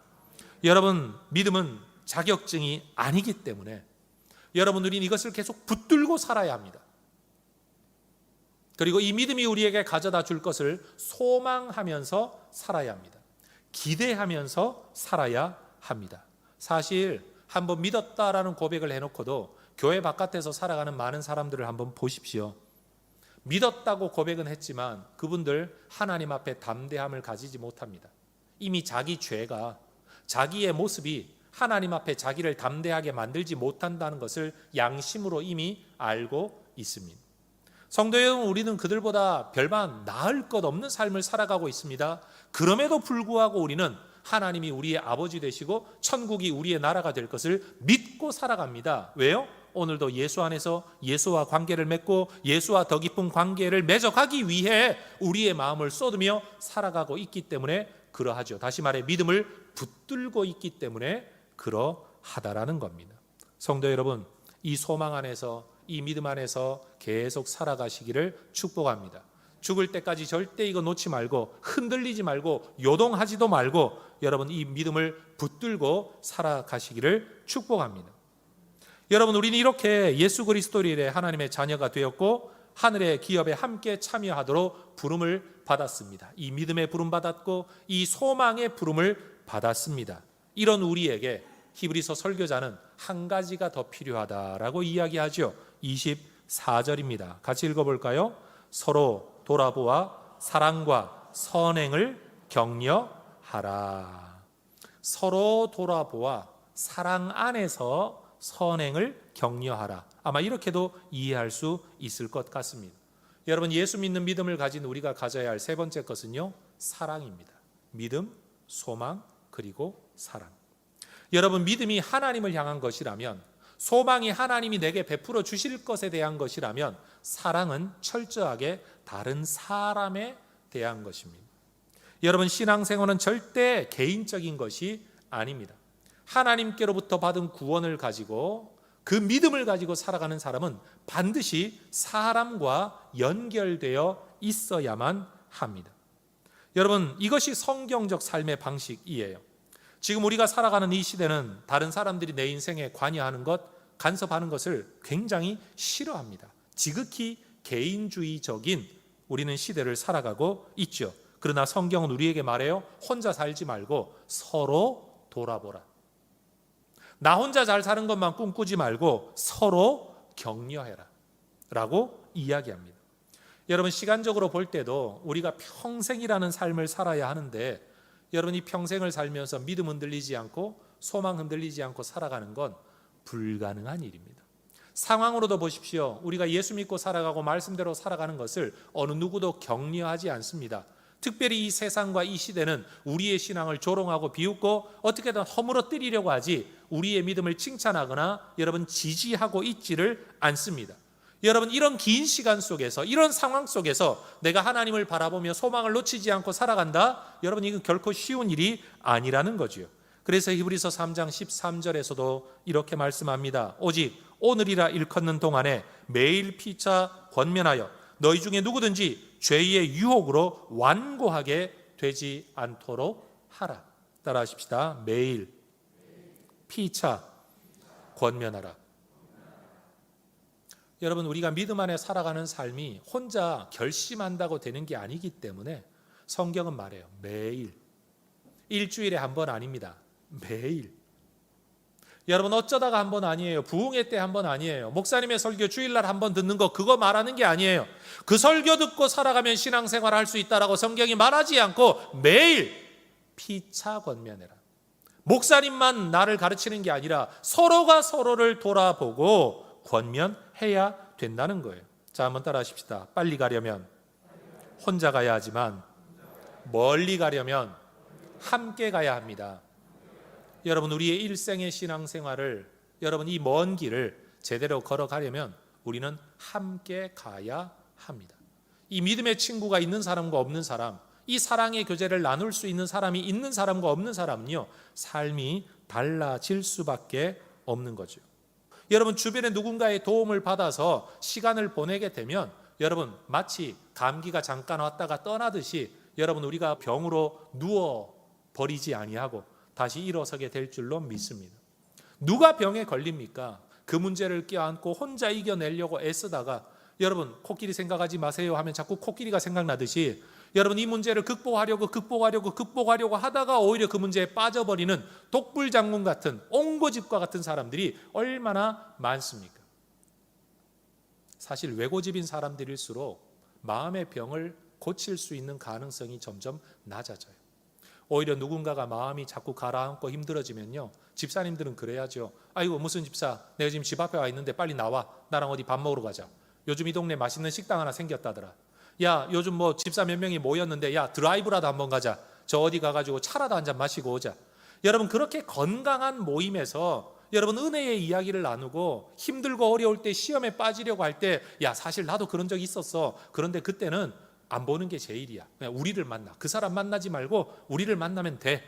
여러분, 믿음은 자격증이 아니기 때문에 여러분 우리는 이것을 계속 붙들고 살아야 합니다. 그리고 이 믿음이 우리에게 가져다 줄 것을 소망하면서 살아야 합니다. 기대하면서 살아야 합니다. 사실 한번 믿었다라는 고백을 해놓고도 교회 바깥에서 살아가는 많은 사람들을 한번 보십시오. 믿었다고 고백은 했지만 그분들 하나님 앞에 담대함을 가지지 못합니다. 이미 자기 죄가, 자기의 모습이 하나님 앞에 자기를 담대하게 만들지 못한다는 것을 양심으로 이미 알고 있습니다. 성도 여러분, 우리는 그들보다 별반 나을 것 없는 삶을 살아가고 있습니다. 그럼에도 불구하고 우리는 하나님이 우리의 아버지 되시고 천국이 우리의 나라가 될 것을 믿고 살아갑니다. 왜요? 오늘도 예수 안에서 예수와 관계를 맺고 예수와 더 깊은 관계를 맺어가기 위해 우리의 마음을 쏟으며 살아가고 있기 때문에 그러하죠. 다시 말해 믿음을 붙들고 있기 때문에 그러하다라는 겁니다. 성도 여러분, 이 소망 안에서, 이 믿음 안에서 계속 살아가시기를 축복합니다. 죽을 때까지 절대 이거 놓지 말고 흔들리지 말고 요동하지도 말고 여러분 이 믿음을 붙들고 살아가시기를 축복합니다. 여러분, 우리는 이렇게 예수 그리스도로 인해 하나님의 자녀가 되었고 하늘의 기업에 함께 참여하도록 부름을 받았습니다. 이 믿음의 부름 받았고 이 소망의 부름을 받았습니다. 이런 우리에게 히브리서 설교자는 한 가지가 더 필요하다라고 이야기하죠. 24절입니다. 같이 읽어볼까요? 서로 돌아보아 사랑과 선행을 격려하라. 서로 돌아보아 사랑 안에서 선행을 격려하라. 아마 이렇게도 이해할 수 있을 것 같습니다. 여러분, 예수 믿는 믿음을 가진 우리가 가져야 할 세 번째 것은요, 사랑입니다. 믿음, 소망, 그리고 사랑. 여러분, 믿음이 하나님을 향한 것이라면, 소망이 하나님이 내게 베풀어 주실 것에 대한 것이라면, 사랑은 철저하게 다른 사람에 대한 것입니다. 여러분, 신앙생활은 절대 개인적인 것이 아닙니다. 하나님께로부터 받은 구원을 가지고 그 믿음을 가지고 살아가는 사람은 반드시 사람과 연결되어 있어야만 합니다. 여러분, 이것이 성경적 삶의 방식이에요. 지금 우리가 살아가는 이 시대는 다른 사람들이 내 인생에 관여하는 것, 간섭하는 것을 굉장히 싫어합니다. 지극히 개인주의적인 우리는 시대를 살아가고 있죠. 그러나 성경은 우리에게 말해요. 혼자 살지 말고 서로 돌아보라. 나 혼자 잘 사는 것만 꿈꾸지 말고 서로 격려해라 라고 이야기합니다. 여러분, 시간적으로 볼 때도 우리가 평생이라는 삶을 살아야 하는데 여러분, 이 평생을 살면서 믿음 흔들리지 않고 소망 흔들리지 않고 살아가는 건 불가능한 일입니다. 상황으로도 보십시오. 우리가 예수 믿고 살아가고 말씀대로 살아가는 것을 어느 누구도 격려하지 않습니다. 특별히 이 세상과 이 시대는 우리의 신앙을 조롱하고 비웃고 어떻게든 허물어뜨리려고 하지 우리의 믿음을 칭찬하거나 여러분 지지하고 있지를 않습니다. 여러분, 이런 긴 시간 속에서, 이런 상황 속에서 내가 하나님을 바라보며 소망을 놓치지 않고 살아간다? 여러분, 이건 결코 쉬운 일이 아니라는 거죠. 그래서 히브리서 3장 13절에서도 이렇게 말씀합니다. 오직 오늘이라 일컫는 동안에 매일 피차 권면하여 너희 중에 누구든지 죄의 유혹으로 완고하게 되지 않도록 하라. 따라 하십시다. 매일 피차 권면하라. 여러분, 우리가 믿음 안에 살아가는 삶이 혼자 결심한다고 되는 게 아니기 때문에 성경은 말해요. 매일. 일주일에 한 번 아닙니다. 매일. 여러분, 어쩌다가 한 번 아니에요. 부흥회 때 한 번 아니에요. 목사님의 설교 주일날 한 번 듣는 거 그거 말하는 게 아니에요. 그 설교 듣고 살아가면 신앙생활 할 수 있다라고 성경이 말하지 않고 매일 피차 권면해라. 목사님만 나를 가르치는 게 아니라 서로가 서로를 돌아보고 권면해야 된다는 거예요. 자, 한번 따라 하십시다. 빨리 가려면 혼자 가야 하지만 멀리 가려면 함께 가야 합니다. 여러분, 우리의 일생의 신앙생활을, 여러분 이 먼 길을 제대로 걸어가려면 우리는 함께 가야 합니다. 이 믿음의 친구가 있는 사람과 없는 사람, 이 사랑의 교제를 나눌 수 있는 사람이 있는 사람과 없는 사람은요, 삶이 달라질 수밖에 없는 거죠. 여러분, 주변에 누군가의 도움을 받아서 시간을 보내게 되면 여러분, 마치 감기가 잠깐 왔다가 떠나듯이 여러분, 우리가 병으로 누워 버리지 아니하고 다시 일어서게 될 줄로 믿습니다. 누가 병에 걸립니까? 그 문제를 껴안고 혼자 이겨내려고 애쓰다가 여러분, 코끼리 생각하지 마세요 하면 자꾸 코끼리가 생각나듯이 여러분, 이 문제를 극복하려고 하다가 오히려 그 문제에 빠져버리는 독불장군 같은 옹고집과 같은 사람들이 얼마나 많습니까? 사실 외고집인 사람들일수록 마음의 병을 고칠 수 있는 가능성이 점점 낮아져요. 오히려 누군가가 마음이 자꾸 가라앉고 힘들어지면요, 집사님들은 그래야죠. 아이고, 무슨 집사, 내가 지금 집 앞에 와 있는데 빨리 나와. 나랑 어디 밥 먹으러 가자. 요즘 이 동네 맛있는 식당 하나 생겼다더라. 야, 요즘 뭐 집사 몇 명이 모였는데 야, 드라이브라도 한번 가자. 저 어디 가가지고 차라도 한잔 마시고 오자. 여러분, 그렇게 건강한 모임에서 여러분 은혜의 이야기를 나누고 힘들고 어려울 때 시험에 빠지려고 할 때, 야, 사실 나도 그런 적이 있었어. 그런데 그때는 안 보는 게 제일이야. 그냥 우리를 만나. 그 사람 만나지 말고 우리를 만나면 돼.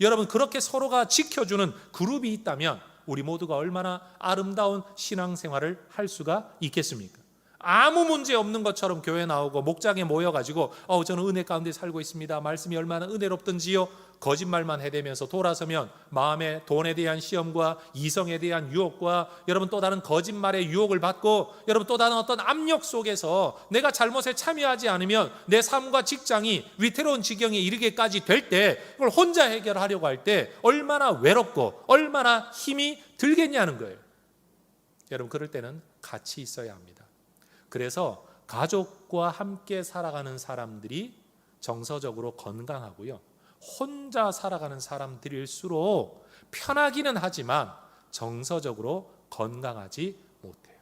여러분, 그렇게 서로가 지켜주는 그룹이 있다면 우리 모두가 얼마나 아름다운 신앙생활을 할 수가 있겠습니까? 아무 문제 없는 것처럼 교회 나오고 목장에 모여가지고 저는 은혜 가운데 살고 있습니다. 말씀이 얼마나 은혜롭든지요. 거짓말만 해대면서 돌아서면 마음에 돈에 대한 시험과 이성에 대한 유혹과 여러분 또 다른 거짓말의 유혹을 받고 여러분 또 다른 어떤 압력 속에서 내가 잘못에 참여하지 않으면 내 삶과 직장이 위태로운 지경에 이르게까지 될 때 그걸 혼자 해결하려고 할 때 얼마나 외롭고 얼마나 힘이 들겠냐는 거예요. 여러분, 그럴 때는 같이 있어야 합니다. 그래서 가족과 함께 살아가는 사람들이 정서적으로 건강하고요, 혼자 살아가는 사람들일수록 편하기는 하지만 정서적으로 건강하지 못해요.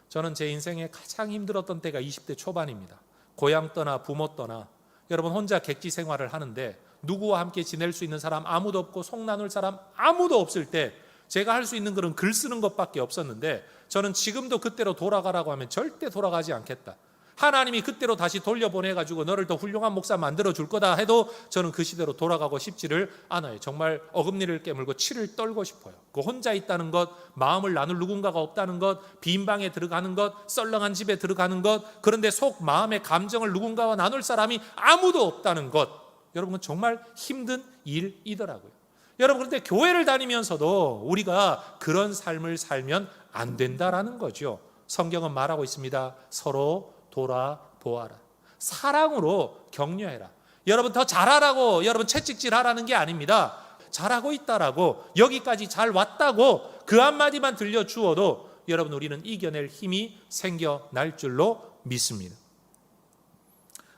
저는 제 인생에 가장 힘들었던 때가 20대 초반입니다. 고향 떠나 부모 떠나 여러분 혼자 객지 생활을 하는데 누구와 함께 지낼 수 있는 사람 아무도 없고 속 나눌 사람 아무도 없을 때 제가 할 수 있는 것은 글 쓰는 것밖에 없었는데 저는 지금도 그때로 돌아가라고 하면 절대 돌아가지 않겠다. 하나님이 그때로 다시 돌려보내가지고 너를 더 훌륭한 목사 만들어줄 거다 해도 저는 그 시대로 돌아가고 싶지를 않아요. 정말 어금니를 깨물고 치를 떨고 싶어요. 그 혼자 있다는 것, 마음을 나눌 누군가가 없다는 것, 빈 방에 들어가는 것, 썰렁한 집에 들어가는 것, 그런데 속 마음의 감정을 누군가와 나눌 사람이 아무도 없다는 것, 여러분 정말 힘든 일이더라고요. 여러분, 그런데 교회를 다니면서도 우리가 그런 삶을 살면 안 된다라는 거죠. 성경은 말하고 있습니다. 서로 돌아보아라. 사랑으로 격려해라. 여러분 더 잘하라고 여러분 채찍질하라는 게 아닙니다. 잘하고 있다라고 여기까지 잘 왔다고 그 한마디만 들려주어도 여러분 우리는 이겨낼 힘이 생겨날 줄로 믿습니다.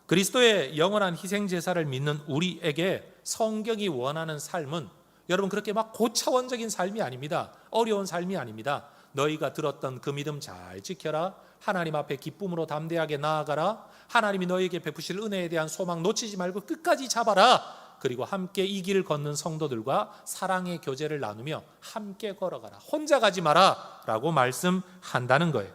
그리스도의 영원한 희생제사를 믿는 우리에게 성경이 원하는 삶은 여러분 그렇게 막 고차원적인 삶이 아닙니다. 어려운 삶이 아닙니다. 너희가 들었던 그 믿음 잘 지켜라. 하나님 앞에 기쁨으로 담대하게 나아가라. 하나님이 너희에게 베푸실 은혜에 대한 소망 놓치지 말고 끝까지 잡아라. 그리고 함께 이 길을 걷는 성도들과 사랑의 교제를 나누며 함께 걸어가라. 혼자 가지 마라 라고 말씀한다는 거예요.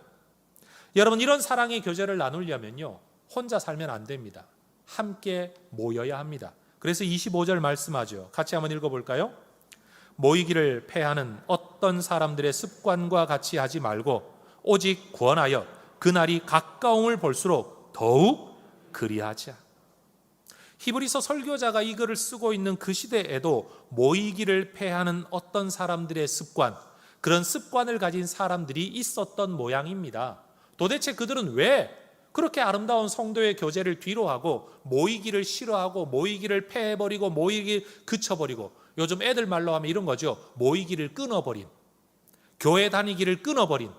여러분, 이런 사랑의 교제를 나누려면요, 혼자 살면 안 됩니다. 함께 모여야 합니다. 그래서 25절 말씀하죠. 같이 한번 읽어볼까요? 모이기를 패하는 어떤 사람들의 습관과 같이 하지 말고 오직 권하여 그날이 가까움을 볼수록 더욱 그리하자. 히브리서 설교자가 이 글을 쓰고 있는 그 시대에도 모이기를 패하는 어떤 사람들의 습관, 그런 습관을 가진 사람들이 있었던 모양입니다. 도대체 그들은 왜 그렇게 아름다운 성도의 교제를 뒤로하고 모이기를 싫어하고 모이기를 패해버리고 모이기 그쳐버리고, 요즘 애들 말로 하면 이런 거죠. 모이기를 끊어버린, 교회 다니기를 끊어버린,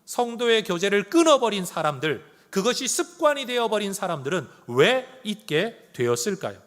성도의 교제를 끊어버린 사람들, 그것이 습관이 되어버린 사람들은 왜 있게 되었을까요?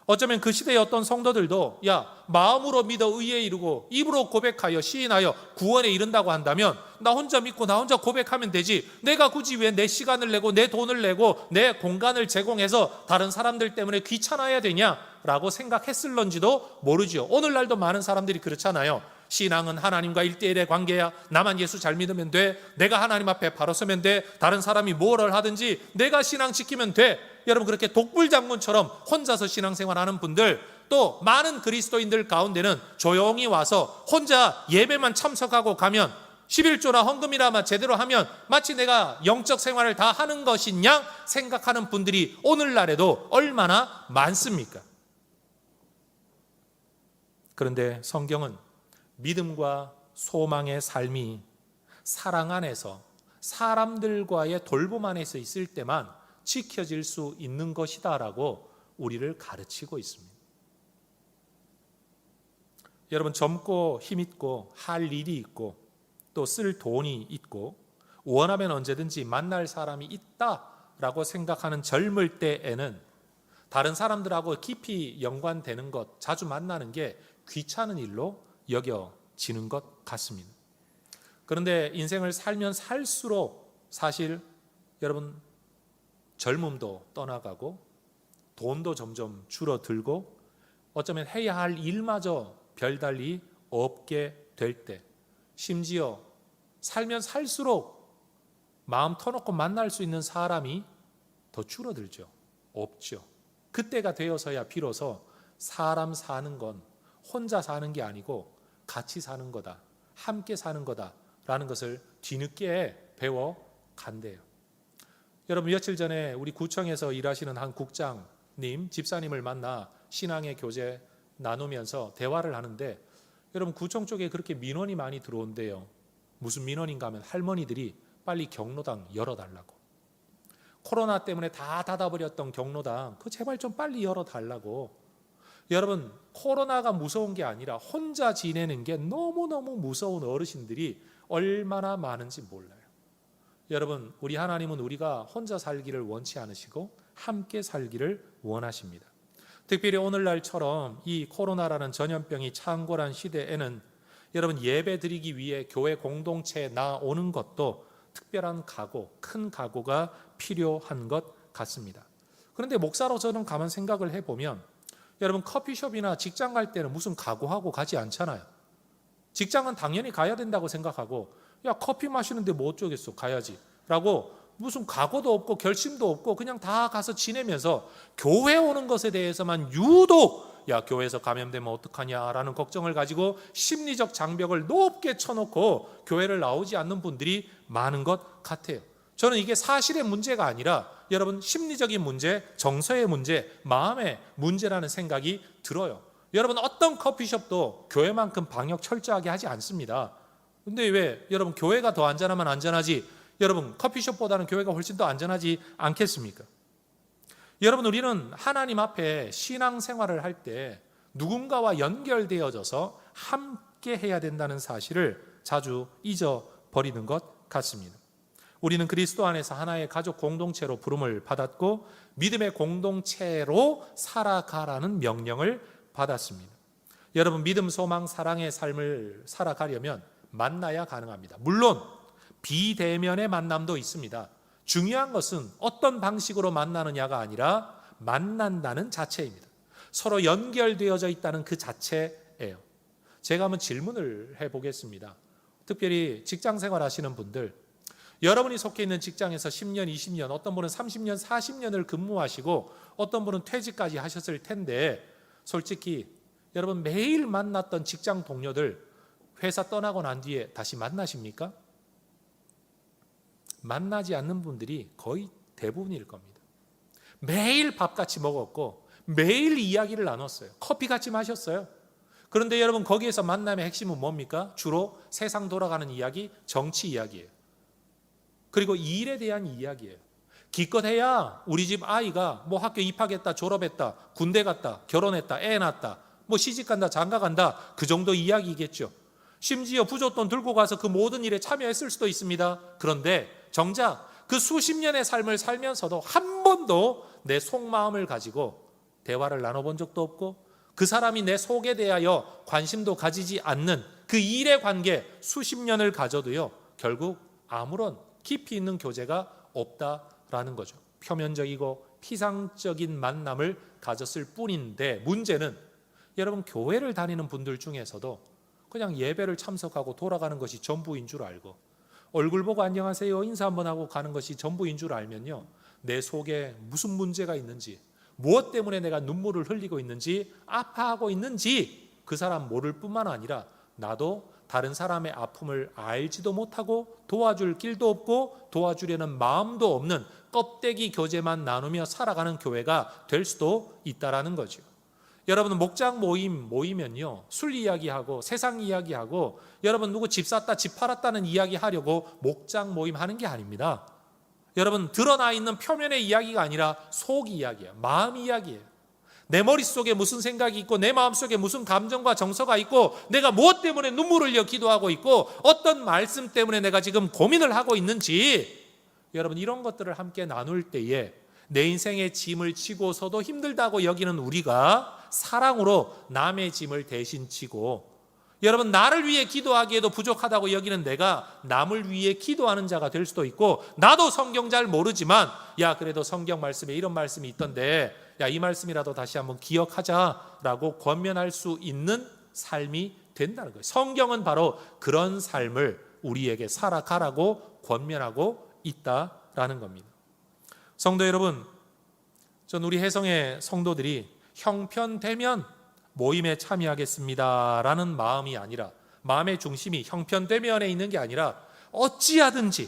어쩌면 그 시대의 어떤 성도들도 마음으로 믿어 의에 이르고 입으로 고백하여 시인하여 구원에 이른다고 한다면 나 혼자 믿고 나 혼자 고백하면 되지, 내가 굳이 왜 내 시간을 내고 내 돈을 내고 내 공간을 제공해서 다른 사람들 때문에 귀찮아야 되냐라고 생각했을런지도 모르죠. 오늘날도 많은 사람들이 그렇잖아요. 신앙은 하나님과 1대1의 관계야. 나만 예수 잘 믿으면 돼. 내가 하나님 앞에 바로 서면 돼. 다른 사람이 뭐를 하든지 내가 신앙 지키면 돼. 여러분, 그렇게 독불장군처럼 혼자서 신앙생활하는 분들, 또 많은 그리스도인들 가운데는 조용히 와서 혼자 예배만 참석하고 가면, 11조나 헌금이나 제대로 하면 마치 내가 영적 생활을 다 하는 것이냐 생각하는 분들이 오늘날에도 얼마나 많습니까? 그런데 성경은 믿음과 소망의 삶이 사랑 안에서, 사람들과의 돌봄 안에서 있을 때만 지켜질 수 있는 것이다라고 우리를 가르치고 있습니다. 여러분, 젊고 힘있고 할 일이 있고 또 쓸 돈이 있고 원하면 언제든지 만날 사람이 있다라고 생각하는 젊을 때에는 다른 사람들하고 깊이 연관되는 것, 자주 만나는 게 귀찮은 일로 여겨지는 것 같습니다. 그런데 인생을 살면 살수록 사실 여러분, 젊음도 떠나가고 돈도 점점 줄어들고 어쩌면 해야 할 일마저 별달리 없게 될 때, 심지어 살면 살수록 마음 터놓고 만날 수 있는 사람이 더 줄어들죠. 없죠. 그때가 되어서야 비로소 사람 사는 건 혼자 사는 게 아니고 같이 사는 거다, 함께 사는 거다라는 것을 뒤늦게 배워간대요. 여러분, 며칠 전에 우리 구청에서 일하시는 한 국장님, 집사님을 만나 신앙의 교제 나누면서 대화를 하는데, 여러분, 구청 쪽에 그렇게 민원이 많이 들어온대요. 무슨 민원인가 하면 할머니들이 빨리 경로당 열어달라고, 코로나 때문에 다 닫아버렸던 경로당 그거 제발 좀 빨리 열어달라고. 여러분, 코로나가 무서운 게 아니라 혼자 지내는 게 너무너무 무서운 어르신들이 얼마나 많은지 몰라요. 여러분, 우리 하나님은 우리가 혼자 살기를 원치 않으시고 함께 살기를 원하십니다. 특별히 오늘날처럼 이 코로나라는 전염병이 창궐한 시대에는 여러분, 예배 드리기 위해 교회 공동체에 나오는 것도 특별한 각오, 큰 각오가 필요한 것 같습니다. 그런데 목사로 저는 가만 생각을 해보면, 여러분, 커피숍이나 직장 갈 때는 무슨 각오하고 가지 않잖아요. 직장은 당연히 가야 된다고 생각하고, 커피 마시는데 뭐 어쩌겠어, 가야지 라고 무슨 각오도 없고 결심도 없고 그냥 다 가서 지내면서, 교회 오는 것에 대해서만 유독 교회에서 감염되면 어떡하냐라는 걱정을 가지고 심리적 장벽을 높게 쳐놓고 교회를 나오지 않는 분들이 많은 것 같아요. 저는 이게 사실의 문제가 아니라 여러분, 심리적인 문제, 정서의 문제, 마음의 문제라는 생각이 들어요. 여러분, 어떤 커피숍도 교회만큼 방역 철저하게 하지 않습니다. 근데 왜 여러분, 교회가 더 안전하면 안전하지, 여러분, 커피숍보다는 교회가 훨씬 더 안전하지 않겠습니까? 여러분, 우리는 하나님 앞에 신앙생활을 할 때 누군가와 연결되어져서 함께 해야 된다는 사실을 자주 잊어버리는 것 같습니다. 우리는 그리스도 안에서 하나의 가족 공동체로 부름을 받았고 믿음의 공동체로 살아가라는 명령을 받았습니다. 여러분, 믿음, 소망, 사랑의 삶을 살아가려면 만나야 가능합니다. 물론 비대면의 만남도 있습니다. 중요한 것은 어떤 방식으로 만나느냐가 아니라 만난다는 자체입니다. 서로 연결되어져 있다는 그 자체예요. 제가 한번 질문을 해보겠습니다. 특별히 직장생활 하시는 분들, 여러분이 속해 있는 직장에서 10년, 20년, 어떤 분은 30년, 40년을 근무하시고 어떤 분은 퇴직까지 하셨을 텐데, 솔직히 여러분, 매일 만났던 직장 동료들 회사 떠나고 난 뒤에 다시 만나십니까? 만나지 않는 분들이 거의 대부분일 겁니다. 매일 밥같이 먹었고 매일 이야기를 나눴어요. 커피 같이 마셨어요. 그런데 여러분, 거기에서 만남의 핵심은 뭡니까? 주로 세상 돌아가는 이야기, 정치 이야기예요. 그리고 일에 대한 이야기예요. 기껏해야 우리 집 아이가 뭐 학교 입학했다, 졸업했다, 군대 갔다, 결혼했다, 애 낳았다, 뭐 시집 간다, 장가 간다, 그 정도 이야기겠죠. 심지어 부잣돈 들고 가서 그 모든 일에 참여했을 수도 있습니다. 그런데 정작 그 수십 년의 삶을 살면서도 한 번도 내 속마음을 가지고 대화를 나눠본 적도 없고, 그 사람이 내 속에 대하여 관심도 가지지 않는 그 일의 관계 수십 년을 가져도요, 결국 아무런 깊이 있는 교제가 없다라는 거죠. 표면적이고 피상적인 만남을 가졌을 뿐인데, 문제는 여러분, 교회를 다니는 분들 중에서도 그냥 예배를 참석하고 돌아가는 것이 전부인 줄 알고, 얼굴 보고 안녕하세요 인사 한번 하고 가는 것이 전부인 줄 알면요, 내 속에 무슨 문제가 있는지, 무엇 때문에 내가 눈물을 흘리고 있는지, 아파하고 있는지 그 사람 모를 뿐만 아니라 나도 다른 사람의 아픔을 알지도 못하고 도와줄 길도 없고 도와주려는 마음도 없는 껍데기 교제만 나누며 살아가는 교회가 될 수도 있다라는 거죠. 여러분, 목장 모이면요, 술 이야기하고 세상 이야기하고, 여러분 누구 집 샀다 집 팔았다는 이야기 하려고 목장 모임 하는 게 아닙니다. 여러분, 드러나 있는 표면의 이야기가 아니라 속 이야기예요. 마음 이야기예요. 내 머릿속에 무슨 생각이 있고, 내 마음속에 무슨 감정과 정서가 있고, 내가 무엇 때문에 눈물을 흘려 기도하고 있고, 어떤 말씀 때문에 내가 지금 고민을 하고 있는지, 여러분, 이런 것들을 함께 나눌 때에 내 인생의 짐을 지고서도 힘들다고 여기는 우리가 사랑으로 남의 짐을 대신 지고, 여러분, 나를 위해 기도하기에도 부족하다고 여기는 내가 남을 위해 기도하는 자가 될 수도 있고, 나도 성경 잘 모르지만 야, 그래도 성경 말씀에 이런 말씀이 있던데 야, 이 말씀이라도 다시 한번 기억하자라고 권면할 수 있는 삶이 된다는 거예요. 성경은 바로 그런 삶을 우리에게 살아가라고 권면하고 있다라는 겁니다. 성도 여러분, 전 우리 혜성의 성도들이 형편되면 모임에 참여하겠습니다라는 마음이 아니라, 마음의 중심이 형편되면에 있는 게 아니라 어찌하든지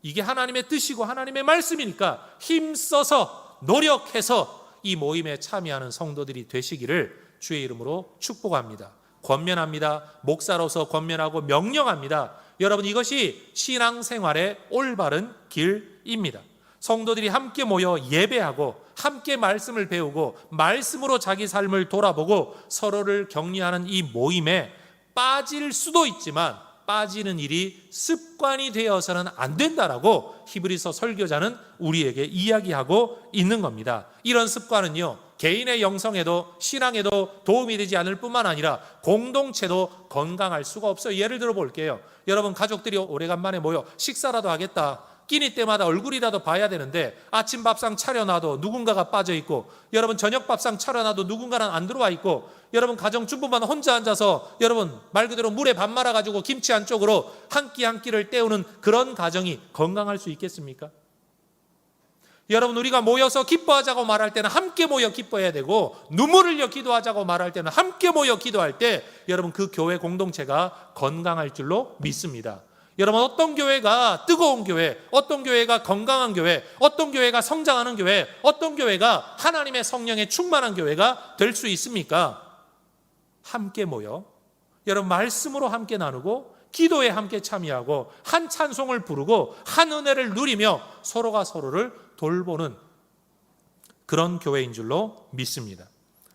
이게 하나님의 뜻이고 하나님의 말씀이니까 힘써서 노력해서 이 모임에 참여하는 성도들이 되시기를 주의 이름으로 축복합니다. 권면합니다. 목사로서 권면하고 명령합니다. 여러분, 이것이 신앙생활의 올바른 길입니다. 성도들이 함께 모여 예배하고 함께 말씀을 배우고 말씀으로 자기 삶을 돌아보고 서로를 격려하는 이 모임에 빠질 수도 있지만 빠지는 일이 습관이 되어서는 안 된다라고 히브리서 설교자는 우리에게 이야기하고 있는 겁니다. 이런 습관은요, 개인의 영성에도 신앙에도 도움이 되지 않을 뿐만 아니라 공동체도 건강할 수가 없어요. 예를 들어 볼게요. 여러분, 가족들이 오래간만에 모여 식사라도 하겠다. 끼니 때마다 얼굴이라도 봐야 되는데 아침 밥상 차려놔도 누군가가 빠져있고, 여러분 저녁 밥상 차려놔도 누군가는 안 들어와 있고, 여러분 가정주부만 혼자 앉아서 여러분 말 그대로 물에 밥 말아가지고 김치 안쪽으로 한 끼 한 끼를 때우는 그런 가정이 건강할 수 있겠습니까? 여러분, 우리가 모여서 기뻐하자고 말할 때는 함께 모여 기뻐해야 되고, 눈물을 흘려 기도하자고 말할 때는 함께 모여 기도할 때 여러분 그 교회 공동체가 건강할 줄로 믿습니다. 여러분, 어떤 교회가 뜨거운 교회, 어떤 교회가 건강한 교회, 어떤 교회가 성장하는 교회, 어떤 교회가 하나님의 성령에 충만한 교회가 될 수 있습니까? 함께 모여 여러분 말씀으로 함께 나누고 기도에 함께 참여하고 한 찬송을 부르고 한 은혜를 누리며 서로가 서로를 돌보는 그런 교회인 줄로 믿습니다.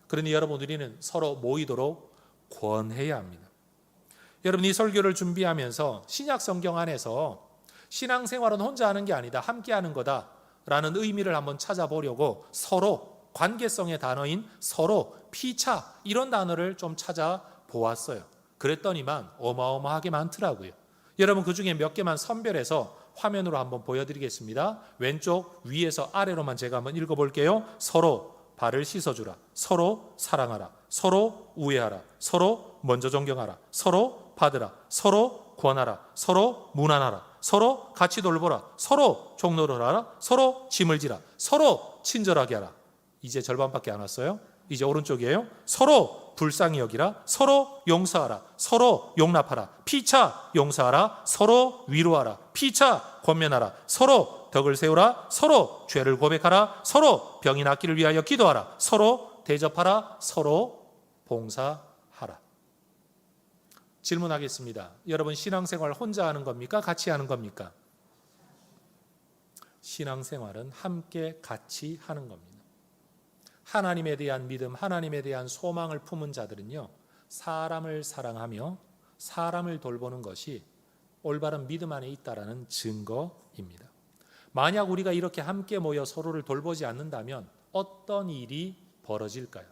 그러니 여러분, 우리는 서로 모이도록 권해야 합니다. 여러분, 이 설교를 준비하면서 신약 성경 안에서 신앙생활은 혼자 하는 게 아니다, 함께 하는 거다라는 의미를 한번 찾아보려고 서로, 관계성의 단어인 서로, 피차, 이런 단어를 좀 찾아보았어요. 그랬더니만 어마어마하게 많더라고요. 여러분, 그 중에 몇 개만 선별해서 화면으로 한번 보여드리겠습니다. 왼쪽 위에서 아래로만 제가 한번 읽어볼게요. 서로 발을 씻어주라, 서로 사랑하라, 서로 우애하라, 서로 먼저 존경하라, 서로 받으라, 서로 권하라, 서로 문안하라, 서로 같이 돌보라, 서로 종노를 하라, 서로 짐을 지라, 서로 친절하게 하라. 이제 절반밖에 안 왔어요. 이제 오른쪽이에요. 서로 불쌍히 여기라, 서로 용서하라, 서로 용납하라, 피차 용서하라, 서로 위로하라, 피차 권면하라, 서로 덕을 세우라, 서로 죄를 고백하라, 서로 병이 낫기를 위하여 기도하라, 서로 대접하라, 서로 봉사하라. 질문하겠습니다. 여러분, 신앙생활 혼자 하는 겁니까? 같이 하는 겁니까? 신앙생활은 함께 같이 하는 겁니다. 하나님에 대한 믿음, 하나님에 대한 소망을 품은 자들은요, 사람을 사랑하며 사람을 돌보는 것이 올바른 믿음 안에 있다라는 증거입니다. 만약 우리가 이렇게 함께 모여 서로를 돌보지 않는다면 어떤 일이 벌어질까요?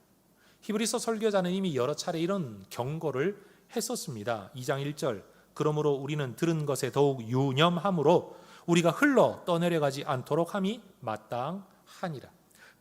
히브리서 설교자는 이미 여러 차례 이런 경고를 했었습니다. 2장 1절, 그러므로 우리는 들은 것에 더욱 유념함으로 우리가 흘러 떠내려가지 않도록 함이 마땅하니라.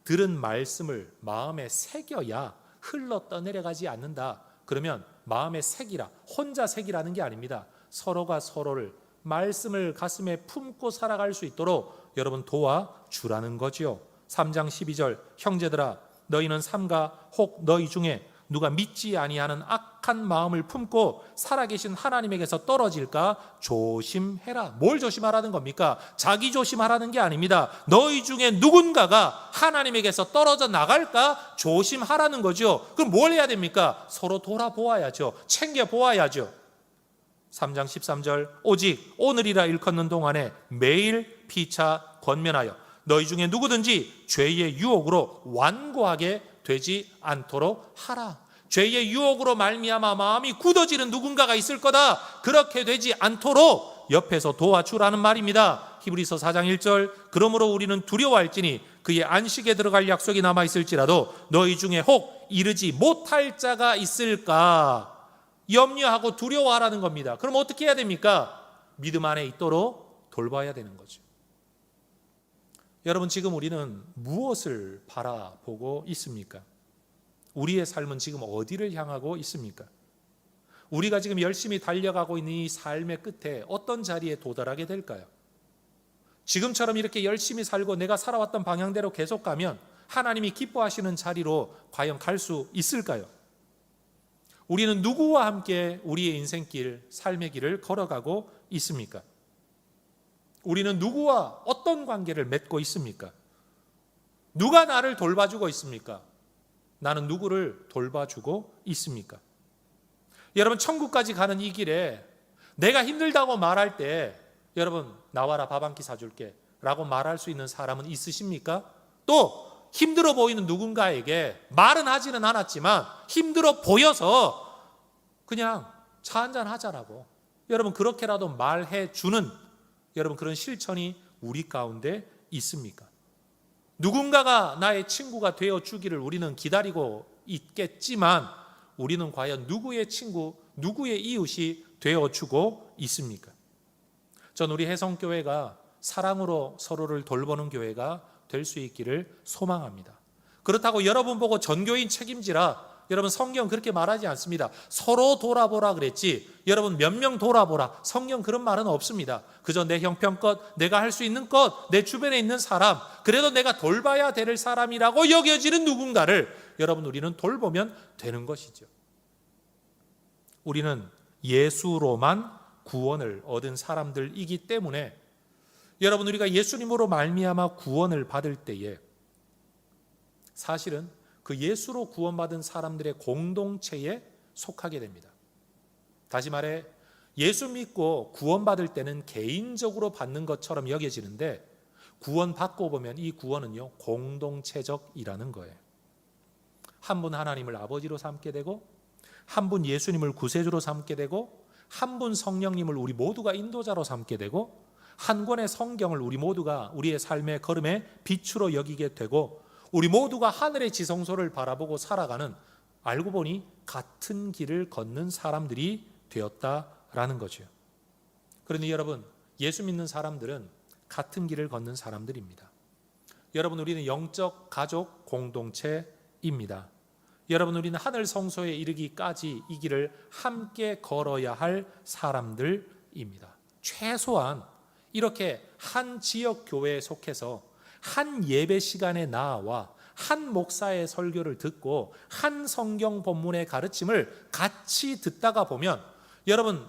들은 말씀을 마음에 새겨야 흘러 떠내려가지 않는다. 그러면 마음에 새기라, 혼자 새기라는 게 아닙니다. 서로가 서로를, 말씀을 가슴에 품고 살아갈 수 있도록 여러분 도와주라는 거지요. 3장 12절, 형제들아 너희는 삼가 혹 너희 중에 누가 믿지 아니하는 악한 마음을 품고 살아계신 하나님에게서 떨어질까 조심해라. 뭘 조심하라는 겁니까? 자기 조심하라는 게 아닙니다. 너희 중에 누군가가 하나님에게서 떨어져 나갈까 조심하라는 거죠. 그럼 뭘 해야 됩니까? 서로 돌아보아야죠. 챙겨보아야죠. 3장 13절, 오직 오늘이라 일컫는 동안에 매일 피차 권면하여 너희 중에 누구든지 죄의 유혹으로 완고하게 되지 않도록 하라. 죄의 유혹으로 말미암아 마음이 굳어지는 누군가가 있을 거다. 그렇게 되지 않도록 옆에서 도와주라는 말입니다. 히브리서 4장 1절, 그러므로 우리는 두려워할지니 그의 안식에 들어갈 약속이 남아있을지라도 너희 중에 혹 이르지 못할 자가 있을까 염려하고 두려워하라는 겁니다. 그럼 어떻게 해야 됩니까? 믿음 안에 있도록 돌봐야 되는 거죠. 여러분, 지금 우리는 무엇을 바라보고 있습니까? 우리의 삶은 지금 어디를 향하고 있습니까? 우리가 지금 열심히 달려가고 있는 이 삶의 끝에 어떤 자리에 도달하게 될까요? 지금처럼 이렇게 열심히 살고 내가 살아왔던 방향대로 계속 가면 하나님이 기뻐하시는 자리로 과연 갈 수 있을까요? 우리는 누구와 함께 우리의 인생길, 삶의 길을 걸어가고 있습니까? 우리는 누구와 어떤 관계를 맺고 있습니까? 누가 나를 돌봐주고 있습니까? 나는 누구를 돌봐주고 있습니까? 여러분, 천국까지 가는 이 길에 내가 힘들다고 말할 때 여러분, 나와라 밥 한 끼 사줄게 라고 말할 수 있는 사람은 있으십니까? 또 힘들어 보이는 누군가에게 말은 하지는 않았지만 힘들어 보여서 그냥 차 한잔 하자라고 여러분 그렇게라도 말해주는 여러분 그런 실천이 우리 가운데 있습니까? 누군가가 나의 친구가 되어주기를 우리는 기다리고 있겠지만 우리는 과연 누구의 친구, 누구의 이웃이 되어주고 있습니까? 전 우리 혜성교회가 사랑으로 서로를 돌보는 교회가 될 수 있기를 소망합니다. 그렇다고 여러분 보고 전교인 책임지라, 여러분 성경 그렇게 말하지 않습니다. 서로 돌아보라 그랬지 여러분 몇 명 돌아보라, 성경 그런 말은 없습니다. 그저 내 형편껏 내가 할 수 있는 것, 내 주변에 있는 사람, 그래도 내가 돌봐야 될 사람이라고 여겨지는 누군가를 여러분 우리는 돌보면 되는 것이죠. 우리는 예수로만 구원을 얻은 사람들이기 때문에 여러분 우리가 예수님으로 말미암아 구원을 받을 때에 사실은 그 예수로 구원받은 사람들의 공동체에 속하게 됩니다. 다시 말해 예수 믿고 구원받을 때는 개인적으로 받는 것처럼 여겨지는데 구원받고 보면 이 구원은요 공동체적이라는 거예요. 한 분 하나님을 아버지로 삼게 되고 한 분 예수님을 구세주로 삼게 되고 한 분 성령님을 우리 모두가 인도자로 삼게 되고 한 권의 성경을 우리 모두가 우리의 삶의 걸음의 빛으로 여기게 되고 우리 모두가 하늘의 지성소를 바라보고 살아가는 알고 보니 같은 길을 걷는 사람들이 되었다라는 거죠. 그러니 여러분 예수 믿는 사람들은 같은 길을 걷는 사람들입니다. 여러분 우리는 영적 가족 공동체입니다. 여러분 우리는 하늘 성소에 이르기까지 이 길을 함께 걸어야 할 사람들입니다. 최소한 이렇게 한 지역 교회에 속해서 한 예배 시간에 나와 한 목사의 설교를 듣고 한 성경 본문의 가르침을 같이 듣다가 보면 여러분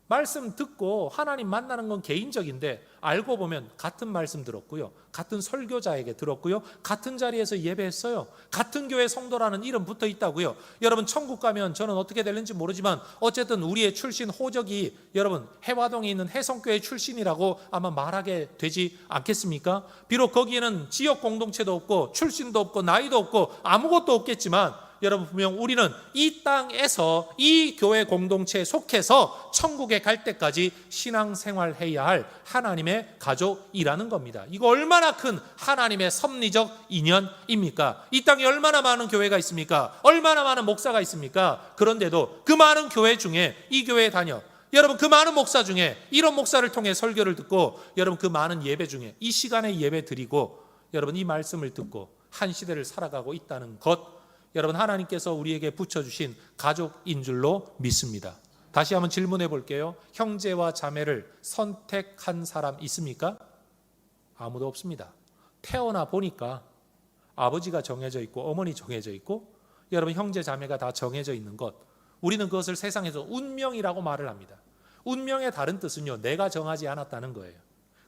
말씀 듣고 하나님 만나는 건 개인적인데 알고 보면 같은 말씀 들었고요, 같은 설교자에게 들었고요, 같은 자리에서 예배했어요, 같은 교회 성도라는 이름 붙어 있다고요. 여러분 천국 가면 저는 어떻게 될는지 모르지만 어쨌든 우리의 출신 호적이 여러분 해화동에 있는 해성교회 출신이라고 아마 말하게 되지 않겠습니까? 비록 거기에는 지역 공동체도 없고 출신도 없고 나이도 없고 아무것도 없겠지만 여러분 분명 우리는 이 땅에서 이 교회 공동체에 속해서 천국에 갈 때까지 신앙생활해야 할 하나님의 가족이라는 겁니다. 이거 얼마나 큰 하나님의 섭리적 인연입니까? 이 땅에 얼마나 많은 교회가 있습니까? 얼마나 많은 목사가 있습니까? 그런데도 그 많은 교회 중에 이 교회에 다녀 여러분 그 많은 목사 중에 이런 목사를 통해 설교를 듣고 여러분 그 많은 예배 중에 이 시간에 예배 드리고 여러분 이 말씀을 듣고 한 시대를 살아가고 있다는 것, 여러분 하나님께서 우리에게 붙여주신 가족인 줄로 믿습니다. 다시 한번 질문해 볼게요. 형제와 자매를 선택한 사람 있습니까? 아무도 없습니다. 태어나 보니까 아버지가 정해져 있고 어머니 정해져 있고 여러분 형제 자매가 다 정해져 있는 것, 우리는 그것을 세상에서 운명이라고 말을 합니다. 운명의 다른 뜻은요, 내가 정하지 않았다는 거예요.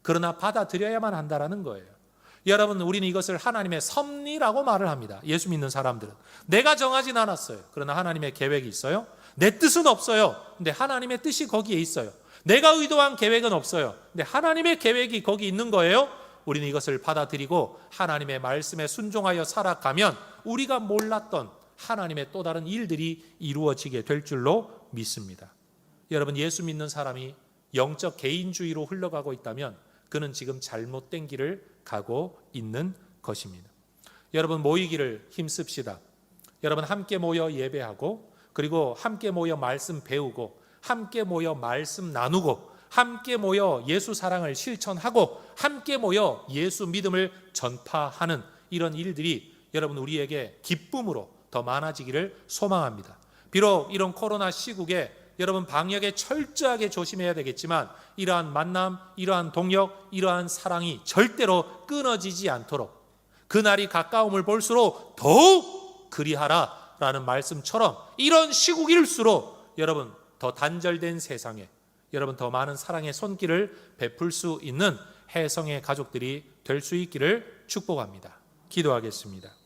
그러나 받아들여야만 한다는 거예요. 여러분 우리는 이것을 하나님의 섭리라고 말을 합니다. 예수 믿는 사람들은 내가 정하진 않았어요. 그러나 하나님의 계획이 있어요. 내 뜻은 없어요. 근데 하나님의 뜻이 거기에 있어요. 내가 의도한 계획은 없어요. 근데 하나님의 계획이 거기 있는 거예요. 우리는 이것을 받아들이고 하나님의 말씀에 순종하여 살아가면 우리가 몰랐던 하나님의 또 다른 일들이 이루어지게 될 줄로 믿습니다. 여러분 예수 믿는 사람이 영적 개인주의로 흘러가고 있다면 그는 지금 잘못된 길을 가고 있는 것입니다. 여러분 모이기를 힘씁시다. 여러분 함께 모여 예배하고 그리고 함께 모여 말씀 배우고 함께 모여 말씀 나누고 함께 모여 예수 사랑을 실천하고 함께 모여 예수 믿음을 전파하는 이런 일들이 여러분 우리에게 기쁨으로 더 많아지기를 소망합니다. 비록 이런 코로나 시국에 여러분 방역에 철저하게 조심해야 되겠지만 이러한 만남, 이러한 동력, 이러한 사랑이 절대로 끊어지지 않도록 그날이 가까움을 볼수록 더욱 그리하라 라는 말씀처럼 이런 시국일수록 여러분 더 단절된 세상에 여러분 더 많은 사랑의 손길을 베풀 수 있는 해성의 가족들이 될 수 있기를 축복합니다. 기도하겠습니다.